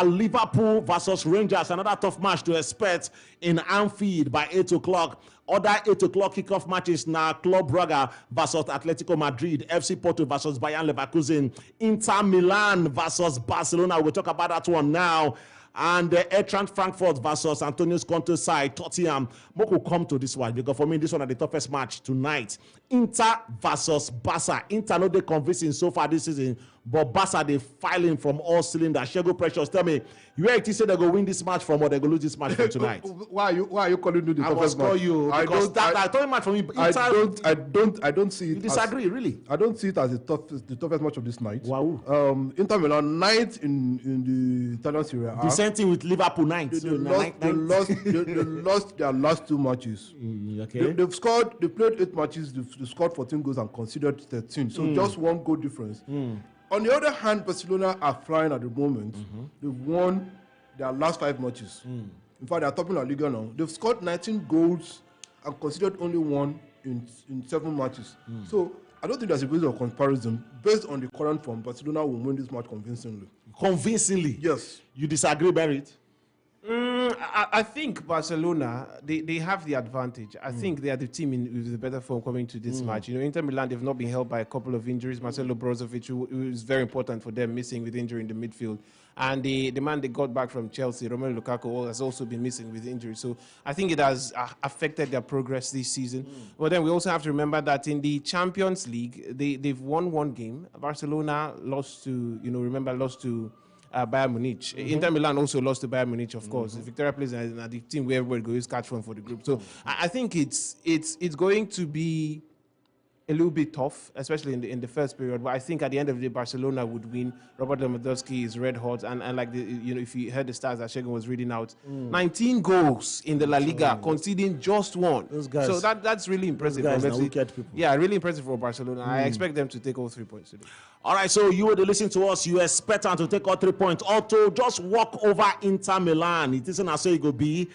[SPEAKER 11] Liverpool versus Rangers, another tough match to expect in Anfield by 8 o'clock. Other 8 o'clock kickoff matches now: Club Brugge versus Atletico Madrid, FC Porto versus Bayern Leverkusen, Inter Milan versus Barcelona. We'll talk about that one now. And Eintracht Frankfurt versus Antonio Conte's side, Tottenham. Moko come to this one because for me, this one is the toughest match tonight. Inter versus Barca. Inter no they convincing so far this season, but Barca they filing from all cylinders. Shego Precious, tell me, you actually say they go win this match from or they go lose this match from tonight?
[SPEAKER 3] Why are you calling it the toughest match?
[SPEAKER 11] I must call you because I told match from Inter.
[SPEAKER 3] I don't see it.
[SPEAKER 11] You disagree, really?
[SPEAKER 3] I don't see it as the toughest match of this night.
[SPEAKER 11] Wow.
[SPEAKER 3] Inter Milan ninth in the Italian Serie A.
[SPEAKER 11] The same thing with Liverpool ninth.
[SPEAKER 3] They lost their last two matches.
[SPEAKER 11] Okay.
[SPEAKER 3] They've scored. They played 8 matches. They scored 14 goals and conceded 13. So just 1 goal difference. On the other hand, Barcelona are flying at the moment. They've won their last 5 matches. In fact, they are topping La Liga now. They've scored 19 goals and conceded only 1 in 7 matches. So I don't think there's a basis of comparison. Based on the current form, Barcelona will win this match convincingly.
[SPEAKER 11] Convincingly?
[SPEAKER 3] Yes.
[SPEAKER 11] You disagree, Barrett?
[SPEAKER 12] I think Barcelona, they have the advantage. I think they are the team with the better form coming to this match. You know, Inter Milan, they've not been helped by a couple of injuries. Marcelo Brozovic, who is very important for them, missing with injury in the midfield. And the man they got back from Chelsea, Romelu Lukaku, has also been missing with injury. So I think it has affected their progress this season. But then we also have to remember that in the Champions League, they've won 1 game. Barcelona lost to Bayern Munich. Inter Milan also lost to Bayern Munich, of course. Victoria plays at the team where everybody goes catch one for the group. So I think it's going to be a little bit tough, especially in the first period. But I think at the end of the day, Barcelona would win. Robert Lewandowski is red hot, and like if you heard the stats that Shegun was reading out, 19 goals in the La Liga, conceding just 1.
[SPEAKER 11] Those guys,
[SPEAKER 12] so that's really impressive.
[SPEAKER 11] Those guys are wicked people.
[SPEAKER 12] Yeah, really impressive for Barcelona. I expect them to take all 3 points today.
[SPEAKER 11] All right, so you were listening to us. You expect them to take all 3 points. Also, just walk over Inter Milan. It isn't as so it will be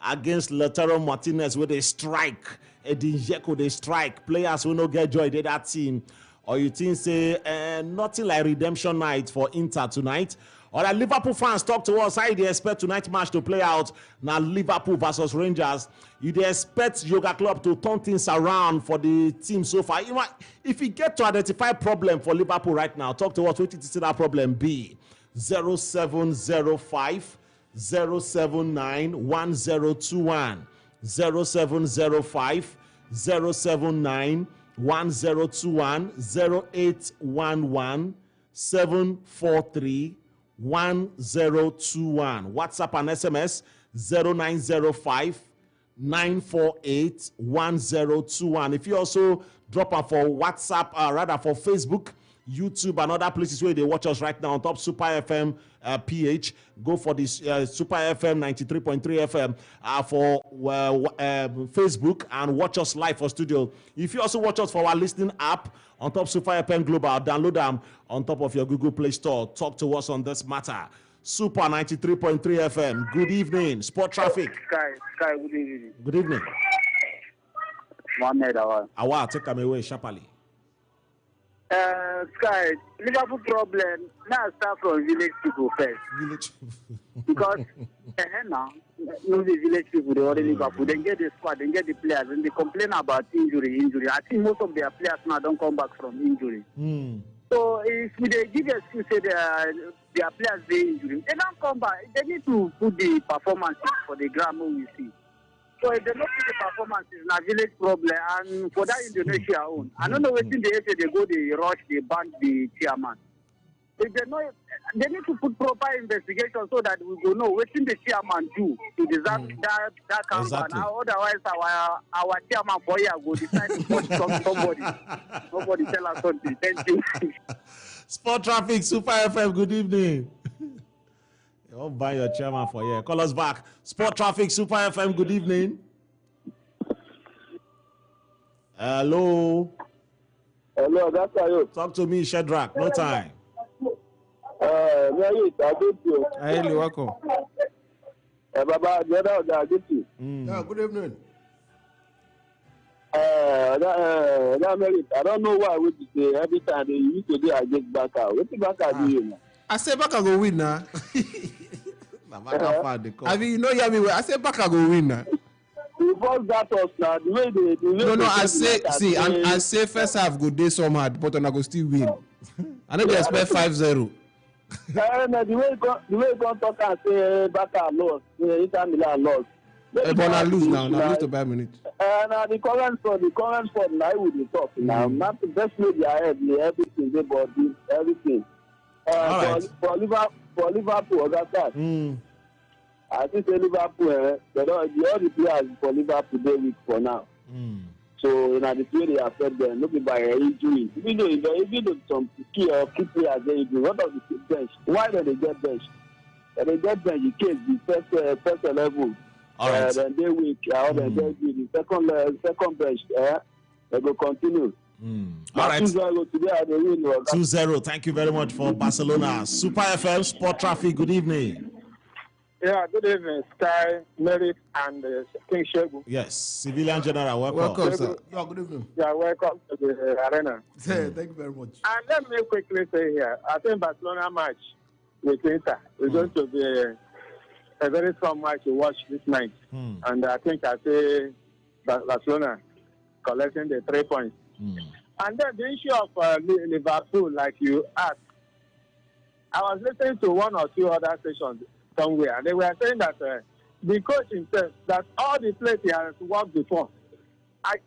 [SPEAKER 11] against Lautaro Martinez where they strike. Edin Dzeko, they strike. Players will not get joy, that team. Or you think, say, nothing like redemption night for Inter tonight. All right, Liverpool fans, talk to us. How do you expect tonight's match to play out? Now, Liverpool versus Rangers. You do expect Yoga Club to turn things around for the team so far? You know, if you get to identify problem for Liverpool right now, talk to us. What did you see that problem be? 0705 079 1021. 0705 079 1021. 0811 743 1021. WhatsApp and SMS 0905 948 1021. If you also drop out for WhatsApp, rather for Facebook, YouTube, and other places where they watch us right now on top Super FM PH, go for this Super FM 93.3 FM for Facebook and watch us live for studio. If you also watch us for our listening app on top Super FM Global, download them on top of your Google Play Store. Talk to us on this matter. Super 93.3 FM. Good evening. Sport Traffic.
[SPEAKER 15] Sky, good evening.
[SPEAKER 11] Good evening.
[SPEAKER 15] Mohammed Awal.
[SPEAKER 11] Awal, take them away sharply.
[SPEAKER 15] Sky, Liverpool problem. Now start from village people first.
[SPEAKER 11] Village
[SPEAKER 15] because now, the village people, they already Liverpool. They get the squad, they get the players, and they complain about injury. I think most of their players now don't come back from injury. So if they give excuse, say their players they injury, they don't come back. They need to put the performances for the ground we see. So if they don't put the performances, na village problem, and for that Indonesia own. I don't know what they say. They go, they rush, they ban the chairman. If they know, they need to put proper investigation so that we will know what the chairman do to deserve that campaign. Exactly. Otherwise, our chairman for here will decide to put somebody. Nobody tell us something. Thank you.
[SPEAKER 11] Sport Traffic, Super FM. Good evening. Don't buy your chairman for here. Call us back. Sport Traffic, Super FM. Good evening. Hello.
[SPEAKER 16] Hello, that's you.
[SPEAKER 11] Talk to me, Shadrach. No time.
[SPEAKER 16] Where is you?
[SPEAKER 12] Hey, welcome.
[SPEAKER 16] Baba, the other I get you.
[SPEAKER 3] Yeah, good evening.
[SPEAKER 16] I don't know why we say every time they used to do I get back out. What the back out do you now?
[SPEAKER 12] I say Baka go win now. I mean, you know, I say Baka go win now.
[SPEAKER 16] You force that us now. The way they
[SPEAKER 12] no, I say, see, I say first half go day so mad, but I go still win. I know they expect 5-0.
[SPEAKER 16] The way you come talk and say Baka lost, Inter Milan lost.
[SPEAKER 12] But I lose now. I lose to Bayern Munich.
[SPEAKER 16] The current form now with the top now. Not the best way they are ahead. Everything they body, everything. For Liverpool, that's that. I think Liverpool, all the players for Liverpool they weak for now. So the way they affect them, looking by injury. Even though some key players they injury, what of the bench? Why do they get bench? They get bench in case the first level.
[SPEAKER 11] All right.
[SPEAKER 16] Then they weak. Then they do the second bench. They go continue.
[SPEAKER 11] All right.
[SPEAKER 16] 2-0 today, they win.
[SPEAKER 11] 2-0. Thank you very much for Barcelona. Super FM Sport Traffic. Good evening.
[SPEAKER 17] Yeah, good evening, Sky, Merrick, and King Shebu.
[SPEAKER 11] Yes, Civilian General, welcome.
[SPEAKER 3] Welcome, sir. Yeah, good evening.
[SPEAKER 17] Yeah, welcome to the arena.
[SPEAKER 3] Thank you very much.
[SPEAKER 17] And let me quickly say here, I think Barcelona match with Inter is going to be a very strong match to watch this night. And I think I say Barcelona collecting the 3 points. And then the issue of Liverpool, like you asked, I was listening to one or two other stations somewhere, and they were saying that the coach himself, that all the players he has worked before, at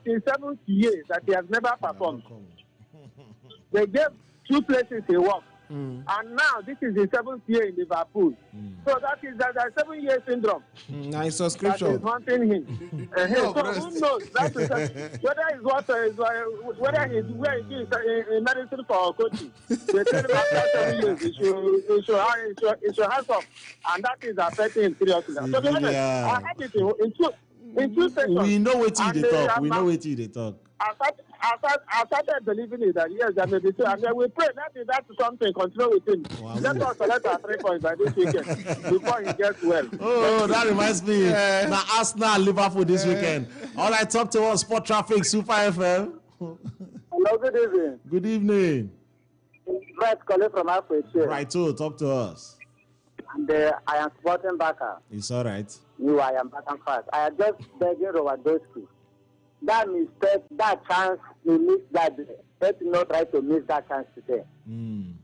[SPEAKER 17] his 7th year, that he has never performed. They gave 2 places he worked. And now this is the 7th year in Liverpool. So that is that 7-year syndrome.
[SPEAKER 12] Nice subscription.
[SPEAKER 17] That is haunting him. So who knows? That is, whether he's whether he's where he is in medicine for coaching. They tell him after 7 years he should hands up, and that is affecting him seriously. So be honest, I had it in two sessions.
[SPEAKER 11] We know what they talk. We know what they talk.
[SPEAKER 17] I started believing it that yes, there may be two, and then we pray that is something. Continue with him. Wow. Let us select our 3 points by this weekend before he gets well.
[SPEAKER 11] Oh, that reminds me. Now Arsenal, Liverpool this weekend. All right, talk to us. Sport Traffic, Super FM.
[SPEAKER 16] Hello, good evening.
[SPEAKER 11] Good evening.
[SPEAKER 15] Brett calling from Africa.
[SPEAKER 11] Right, so talk to us.
[SPEAKER 15] And I am supporting Baka.
[SPEAKER 11] It's all right.
[SPEAKER 15] I am Baka fast. I am just begging Lewandowski. That mistake, that chance he missed that day. Let's not try to miss that chance today.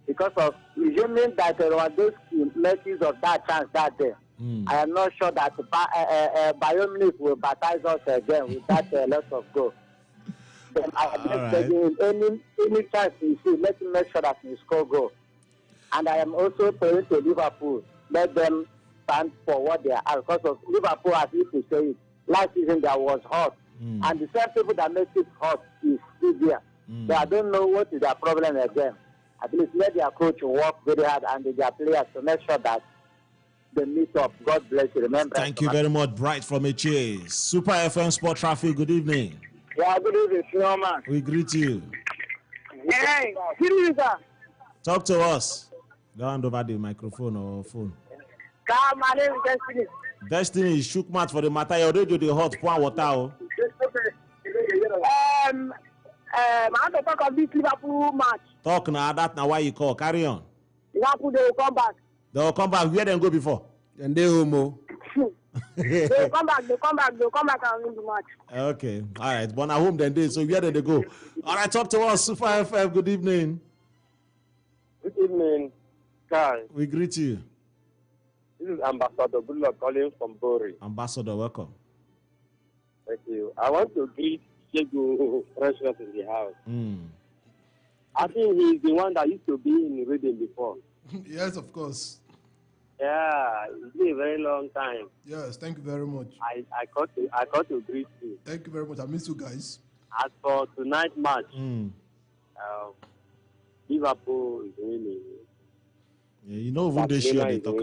[SPEAKER 15] Because of assuming that Lewandowski makes use of that chance that day. I am not sure that Bayern Munich will baptize us again with that loss of goal. Then I am just begging him, any chance he see, let him make sure that he score goal. And I am also praying to Liverpool, let them stand for what they are. Because of Liverpool, as if you say it, last season there was hot. And the same people that make it hot is still there. So I don't know what is their problem again. At least let their coach work very hard and their players to make sure that they meet up. God bless you. Remember.
[SPEAKER 11] Thank you very much, Bright from HA. Super FM Sport Traffic, good evening.
[SPEAKER 15] Yeah, good evening, Snowman.
[SPEAKER 11] We greet you.
[SPEAKER 15] Hey, good evening, sir.
[SPEAKER 11] Talk to us. Go hand over the microphone or phone.
[SPEAKER 15] My name is Destiny.
[SPEAKER 11] Destiny is shook mat for the matter. You already do the hot pour water.
[SPEAKER 15] I want to talk of this Liverpool match.
[SPEAKER 11] Talk now. That's now why you call. Carry on.
[SPEAKER 15] Liverpool, they will come back.
[SPEAKER 11] They will come back. Where they go before?
[SPEAKER 12] And they homo.
[SPEAKER 15] They will come back and win the match.
[SPEAKER 11] Okay. All right. But at home then they. So where did they go? All right. Talk to us. Super FM. Good evening.
[SPEAKER 18] Good evening, guys.
[SPEAKER 11] We greet you.
[SPEAKER 18] This is Ambassador Goodluck calling from Bori.
[SPEAKER 11] Ambassador, welcome.
[SPEAKER 18] Thank you. I want to greet Diego Precious in the house. I think he's the one that used to be in Reading before.
[SPEAKER 3] Yes, of course.
[SPEAKER 18] Yeah, it's been a very long time.
[SPEAKER 3] Yes, thank you very much.
[SPEAKER 18] I got to greet you.
[SPEAKER 3] Thank you very much. I miss you guys.
[SPEAKER 18] As for tonight's match, Liverpool is winning.
[SPEAKER 11] Yeah, you know when they share they talk.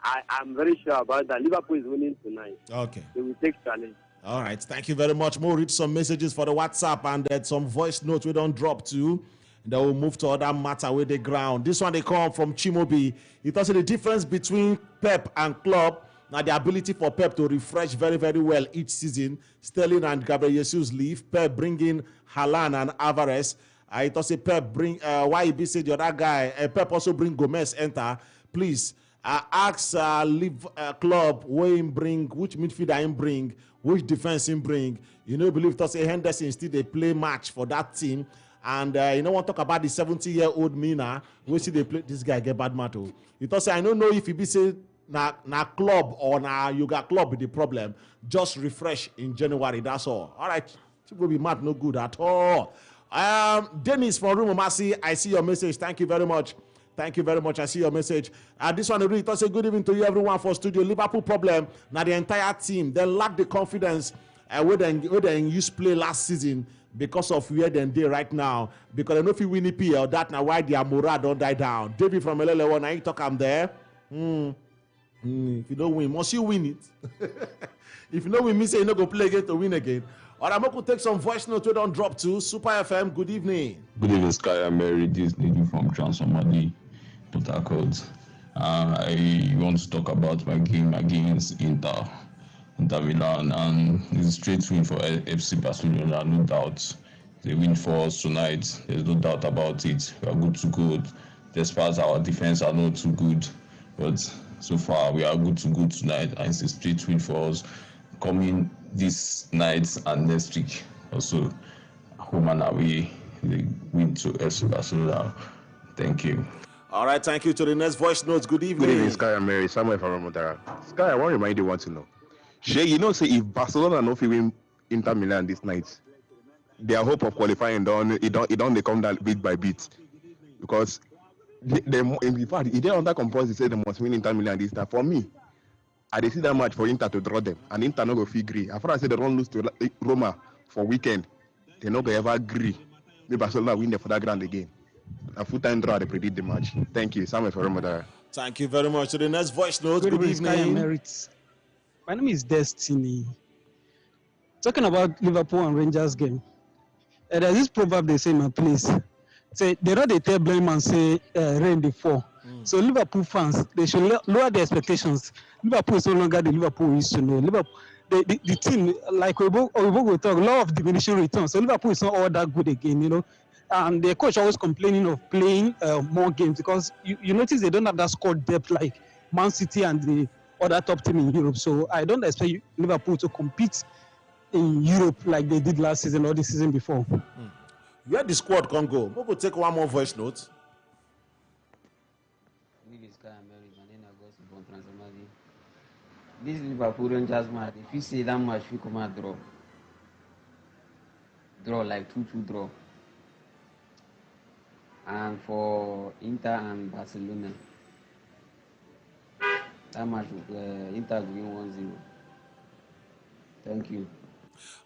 [SPEAKER 18] I'm very sure about that. Liverpool is winning tonight.
[SPEAKER 11] Okay.
[SPEAKER 18] They will take challenge.
[SPEAKER 11] All right. Thank you very much. We'll read some messages for the WhatsApp and some voice notes we don't drop to. Then we'll move to other matter with the ground. This one they come from Chimobi. It tells you the difference between Pep and Klopp. Now the ability for Pep to refresh very, very well each season. Sterling and Gabriel Jesus leave. Pep bringing Haaland and Alvarez. It also Pep bring why he be said the other guy. Pep also bring Gomez enter. Please. Ask leave club where him bring, which midfielder him bring, which defense him bring. You know, believe to say Henderson still they play match for that team. And you know, want to talk about the 70-year-old Mina. We see they play this guy get bad matter. You thought say I don't know if he be say na club or na yoga club with the problem. Just refresh in January. That's all. All right, it will be mad no good at all. Dennis from Rumomasi, I see your message. Thank you very much. Thank you very much. I see your message. This one really does a good evening to you, everyone, for studio. Liverpool problem. Now the entire team, they lack the confidence where they used to play last season because of where they are right now. Because I know if you win EPL, that now why their morale don't die down. David from LL1, now you talk I'm there. If you don't win, must you win it? If you don't win, me say you not go play again to win again. All right, I'm going to take some voice notes we don't drop to. Super FM, good evening.
[SPEAKER 19] Good evening, Sky. I'm Mary. This lady from Transformadi, Port Harcourt. I want to talk about my game against Inter Milan, and it's a straight win for FC Barcelona, no doubt. They win for us tonight. There's no doubt about it. We are good to go. Despite our defense are not too good, but so far we are good to go tonight, and it's a straight win for us. Coming this night and next week, also home and away, they win to FC Barcelona. Thank you.
[SPEAKER 11] All right, thank you. To the next voice notes. Good evening.
[SPEAKER 20] Good evening, Sky and Mary. Samuel from Montara. Sky, I want to remind you what to know. Shay, you know, say if Barcelona no win Inter Milan this night, their hope of qualifying they come down bit by bit, because in fact, if they under compulsory say they must win Inter Milan this time. For me, I see that match for Inter to draw them, and Inter no go agree. After I say they don't lose to Roma for weekend, they no go ever agree. Maybe Barcelona win the for that ground again. A full-time draw, they predict the match. Thank you, Samuel from Montara.
[SPEAKER 11] Thank you very much. To the next voice note. Good evening.
[SPEAKER 21] My name is Destiny. Talking about Liverpool and Rangers game, there's this proverb they say in my place. Say they don't tell blame and say rain dey fall. So Liverpool fans, they should lower their expectations. Liverpool is no longer the Liverpool we used to know. Liverpool, the team, like we both will talk, law of diminishing returns. So Liverpool is not all that good again. You know, And the coach always complaining of playing more games because you notice they don't have that squad depth like Man City and the other top team in Europe. So I don't expect Liverpool to compete in Europe like they did last season or the season before.
[SPEAKER 11] Where the squad can go? We could take one more voice note.
[SPEAKER 2] This Liverpool Rangers match, if you say that match, we come and draw like 2-2 draw. And for Inter and Barcelona, that match, Inter will win 1-0. Thank you.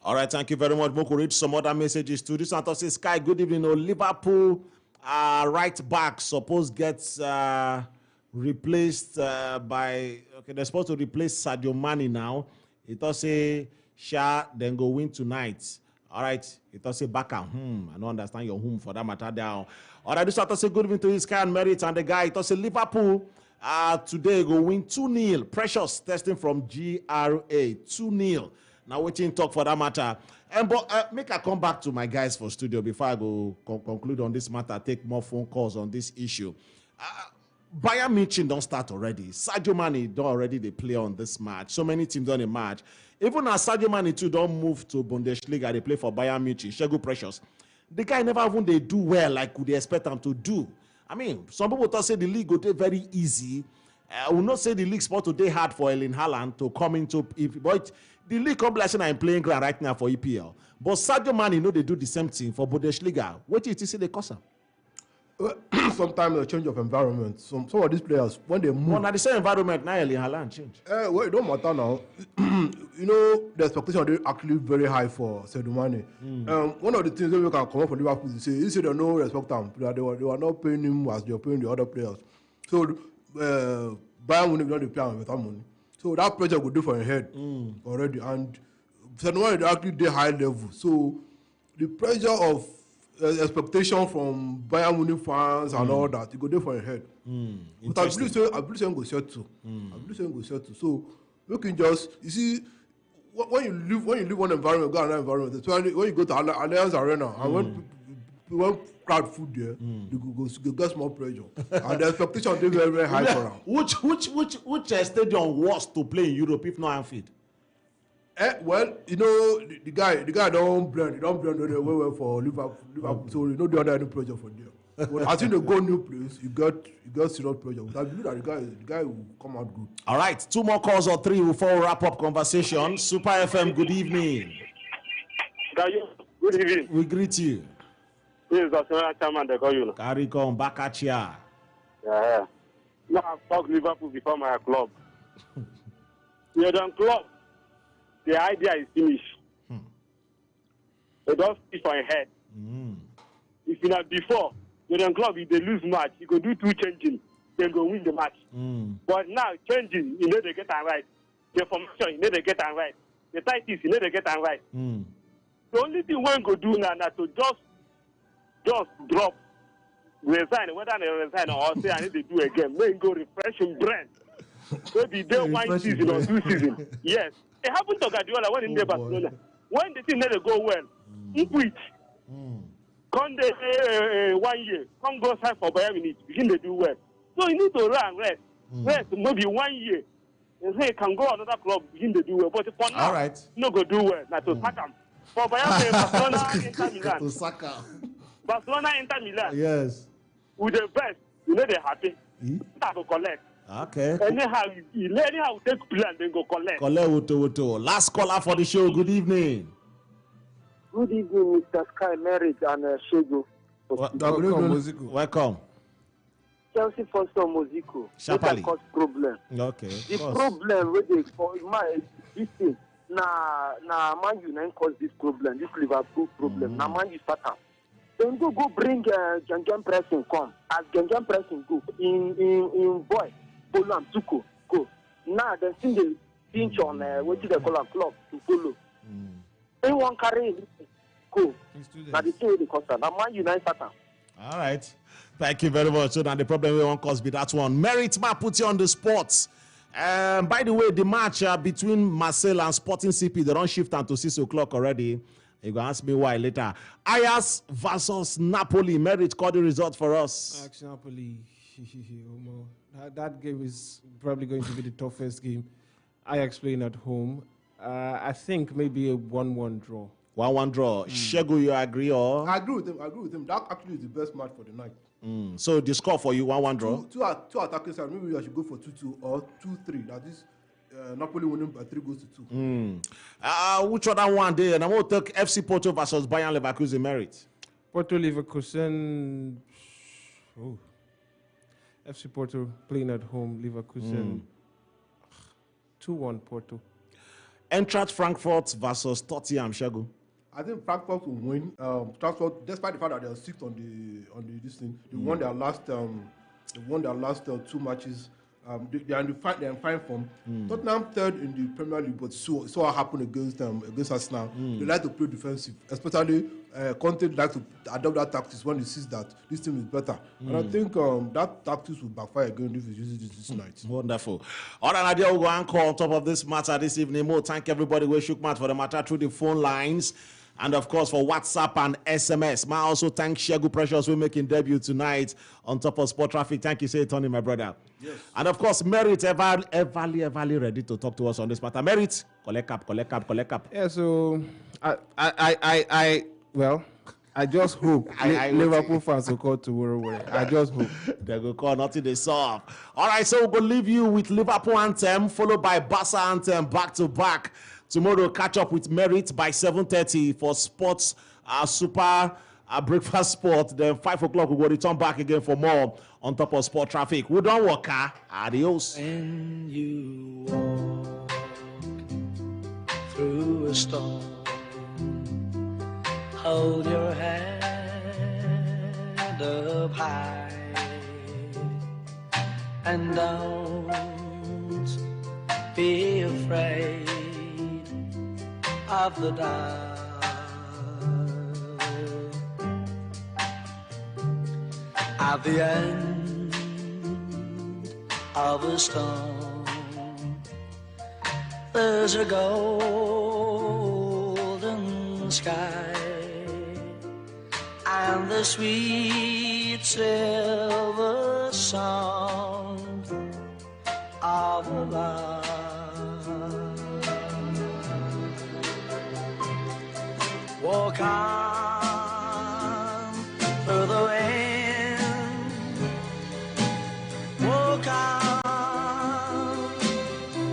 [SPEAKER 11] All right, thank you very much. We'll read some other messages to this. Santos says, Sky, good evening. Liverpool right back suppose gets replaced by, okay, they're supposed to replace Sadio Mane now. It does say Shah then go win tonight. All right, it does say Baka. I don't understand your for that matter down. All right, this Santos say good evening to his Sky and Merit and the guy. It does say Liverpool today go win 2-0. Precious testing from GRA 2-0. Now waiting talk for that matter. And but make I come back to my guys for studio before I go conclude on this matter. Take more phone calls on this issue. Bayern Munich don't start already. Sadio Mane don't already they play on this match. So many teams on the match. Even as Sadio Mane too don't move to Bundesliga, they play for Bayern Munich. Shegu Precious, the guy never even they do well like would they expect them to do. I mean, some people thought say the league would be very easy. I will not say the league sport today hard for Erling Haaland to come into it, but the league competition I'm playing ground right now for EPL. But Sadio Mane, they do the same thing for Bundesliga. What did you see the cause?
[SPEAKER 13] Sometimes a change of environment. Some of these players, when they move...
[SPEAKER 11] Well, at the same environment, now Erling Haaland change.
[SPEAKER 13] Well, it don't matter now. You know, the expectation is actually very high for Sadio Mane. One of the things that we can come up for Liverpool is he said they no respect him. They were not paying him as they were paying the other players. So, Bayern Munich not pay him with that money. So that pressure would do for his head already. And Sadio Mane is actually the high level. So, the pressure of expectation from Bayern Munich fans and all that, you go there for your head. But I believe saying go settle. I believe saying go settle. So you can just when you live one environment, go another environment. Especially when you go to Allianz Arena and when crowd food there, you get more pressure. And the expectation is very, very high for them.
[SPEAKER 11] Which stadium was to play in Europe if not Anfield?
[SPEAKER 13] Well, you know, the guy don't blend very well for Liverpool. So you know they under any pressure for them. But as they go new place, you got serious pressure. But I believe that the guy will come out good.
[SPEAKER 11] All right, 2 more calls or 3 before we wrap up conversation. Super FM, good evening.
[SPEAKER 17] Good evening.
[SPEAKER 11] We greet you.
[SPEAKER 17] This is the chairman. They call you.
[SPEAKER 11] Carry on back at ya.
[SPEAKER 17] Yeah. Now I've talked Liverpool before my club. You're done club. The idea is finished. They don't speak for your head. If you not before, you're done club, if they lose match, you go do 2 changing, then go win the match. But now changing, you know they get them right. The formation, you know they get them right. The tactics, you know they get them right. The only thing one go do now to just drop, resign, whether they resign or say I need to do again. When go refresh him brand. Maybe they 1 season or 2 seasons. Yes. It happened to Guardiola when in Barcelona. When the team never go well, he quit. Come 1 year, come go sign for Bayern Munich, begin to do well. So you need to run, rest maybe 1 year. And say can go another club, begin to do well. But for now, no go do well. Now to sack him. For Bayern, Barcelona, Inter Milan.
[SPEAKER 11] To sack him.
[SPEAKER 17] Barcelona, Inter Milan.
[SPEAKER 11] Yes.
[SPEAKER 17] With the best, you know they're happy. That go collect.
[SPEAKER 11] Okay.
[SPEAKER 17] Anyhow take plan, then go collect.
[SPEAKER 11] Collect. Last caller for the show. Good evening.
[SPEAKER 22] Good evening, Mr. Sky, Merit, and Shego.
[SPEAKER 11] Welcome.
[SPEAKER 22] Chelsea Foster Moziko.
[SPEAKER 11] Sharply.
[SPEAKER 22] Cause problem.
[SPEAKER 11] Okay.
[SPEAKER 22] The problem with the this thing. Na Man United cause this problem. This Liverpool problem. Na Man U start. Then go bring Gengen Pressing come. As Gengen Pressing go in boy. Poland Tuko go. Now they see the pinch on what they call a club to follow. They won't carry go. Now the thing with the cost. Now Man United start.
[SPEAKER 11] All right. Thank you very much. So now the problem we won't cause be that one. Merit Ma put you on the spots. By the way, the match between Marseille and Sporting CP, they don't shift until 6 o'clock already. You go ask me why later. Ajax versus Napoli. Merit call the result for us.
[SPEAKER 12] Ajax Napoli. That game is probably going to be the toughest game. Ajax playing at home. I think maybe a 1-1 draw.
[SPEAKER 11] 1-1 draw. Shegu, you agree or?
[SPEAKER 3] I agree with him. That actually is the best match for the night.
[SPEAKER 11] So the score for you, 1-1 draw?
[SPEAKER 3] Two attacking sides. Maybe I should go for 2-2 or 2-3. That is Napoli winning by 3 goals to 2.
[SPEAKER 11] Which other one day? And I'm going to take FC Porto versus Bayern Leverkusen. Merit.
[SPEAKER 12] Porto Leverkusen. Oh. FC Porto playing at home. Leverkusen. 2-1 Porto.
[SPEAKER 11] Eintracht Frankfurt versus Tottenham. Shegu.
[SPEAKER 3] I think Frankfurt will win. Frankfurt, despite the fact that they are 6th on the this thing, they won their last 2 matches. They are in fine form. Tottenham 3rd in the Premier League, but so what happened against Arsenal. They like to play defensive, especially Conte likes to adopt that tactics when he sees that this team is better. And I think that tactics will backfire again if he uses this night.
[SPEAKER 11] Wonderful. All right, Nadia will go and call on top of this matter this evening. Mo, thank everybody who shook mouth for the matter through the phone lines. And of course, for WhatsApp and SMS. I also thank Shegu Precious for making debut tonight on top of Sport Traffic. Thank you, say Tony, my brother. Yes. And of course, Merit ever ready to talk to us on this matter. Merit, collect cap.
[SPEAKER 12] Yeah, so I just hope Liverpool fans will call tomorrow. I just hope.
[SPEAKER 11] They will call, nothing they solve. All right, so we'll leave you with Liverpool anthem, followed by Barca anthem, back to back. Tomorrow, catch up with Merit by 7:30 for sports, super breakfast sport. Then 5 o'clock, we will return back again for more on top of Sport Traffic. We don't work. Adios.
[SPEAKER 4] When you walk through a storm, hold your head up high and don't be afraid of the dark. At the end of a storm, there's a golden sky and the sweet silver sound of love. Walk on through the wind, walk on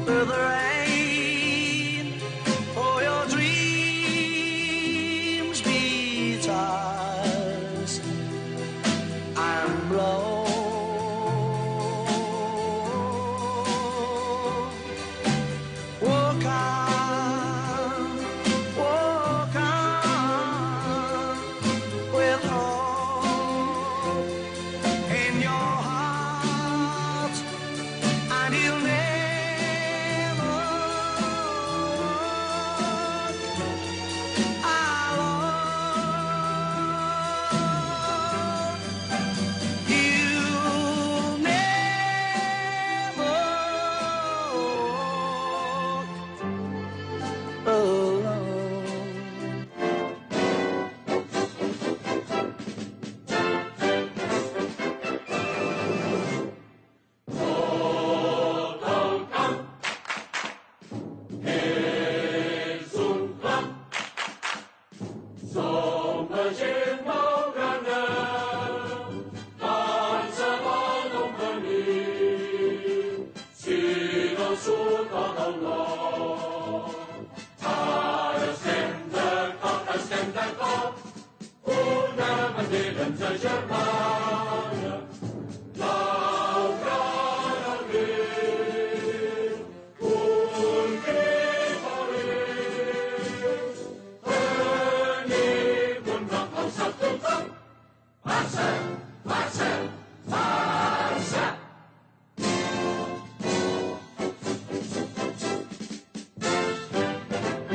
[SPEAKER 4] through the rain, for your dreams be tossed and blown. Walk on. Barca!